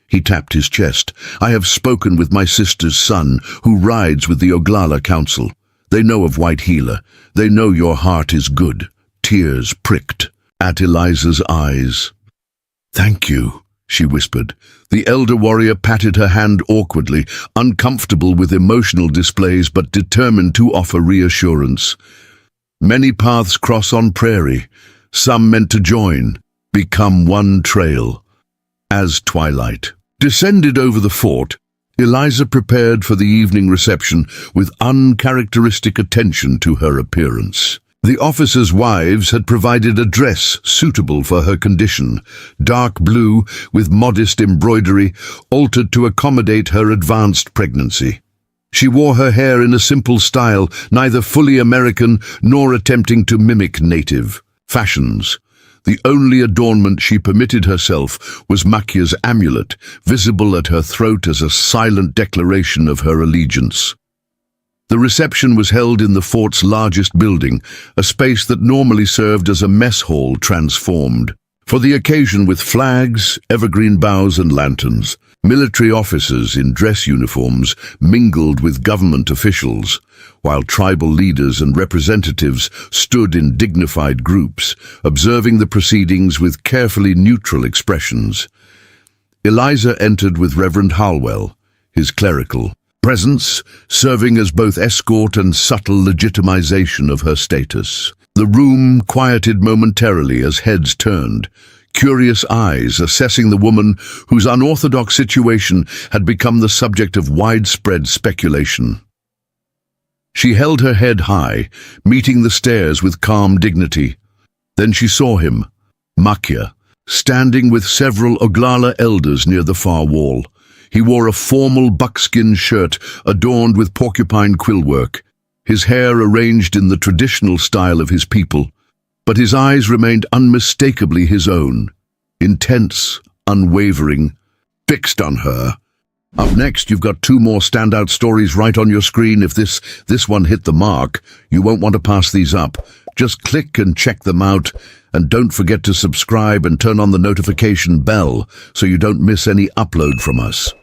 He tapped his chest. "I have spoken with my sister's son, who rides with the Oglala Council. They know of White Healer. They know your heart is good." Tears pricked at Eliza's eyes. "Thank you," she whispered. The elder warrior patted her hand awkwardly, uncomfortable with emotional displays but determined to offer reassurance. "Many paths cross on prairie. Some meant to join, become one trail." As twilight descended over the fort, Eliza prepared for the evening reception with uncharacteristic attention to her appearance. The officers' wives had provided a dress suitable for her condition, dark blue with modest embroidery, altered to accommodate her advanced pregnancy. She wore her hair in a simple style, neither fully American nor attempting to mimic native fashions. The only adornment she permitted herself was Makia's amulet, visible at her throat as a silent declaration of her allegiance. The reception was held in the fort's largest building, a space that normally served as a mess hall transformed. For the occasion, with flags, evergreen boughs and lanterns, military officers in dress uniforms mingled with government officials, while tribal leaders and representatives stood in dignified groups, observing the proceedings with carefully neutral expressions. Eliza entered with Reverend Halwell, his clerical presence serving as both escort and subtle legitimization of her status. The room quieted momentarily as heads turned, curious eyes assessing the woman whose unorthodox situation had become the subject of widespread speculation. She held her head high, meeting the stares with calm dignity. Then she saw him, Makia, standing with several Oglala elders near the far wall. He wore a formal buckskin shirt adorned with porcupine quillwork, his hair arranged in the traditional style of his people, but his eyes remained unmistakably his own, intense, unwavering, fixed on her. Up next, you've got 2 more standout stories right on your screen. If this one hit the mark, you won't want to pass these up. Just click and check them out, and don't forget to subscribe and turn on the notification bell so you don't miss any upload from us.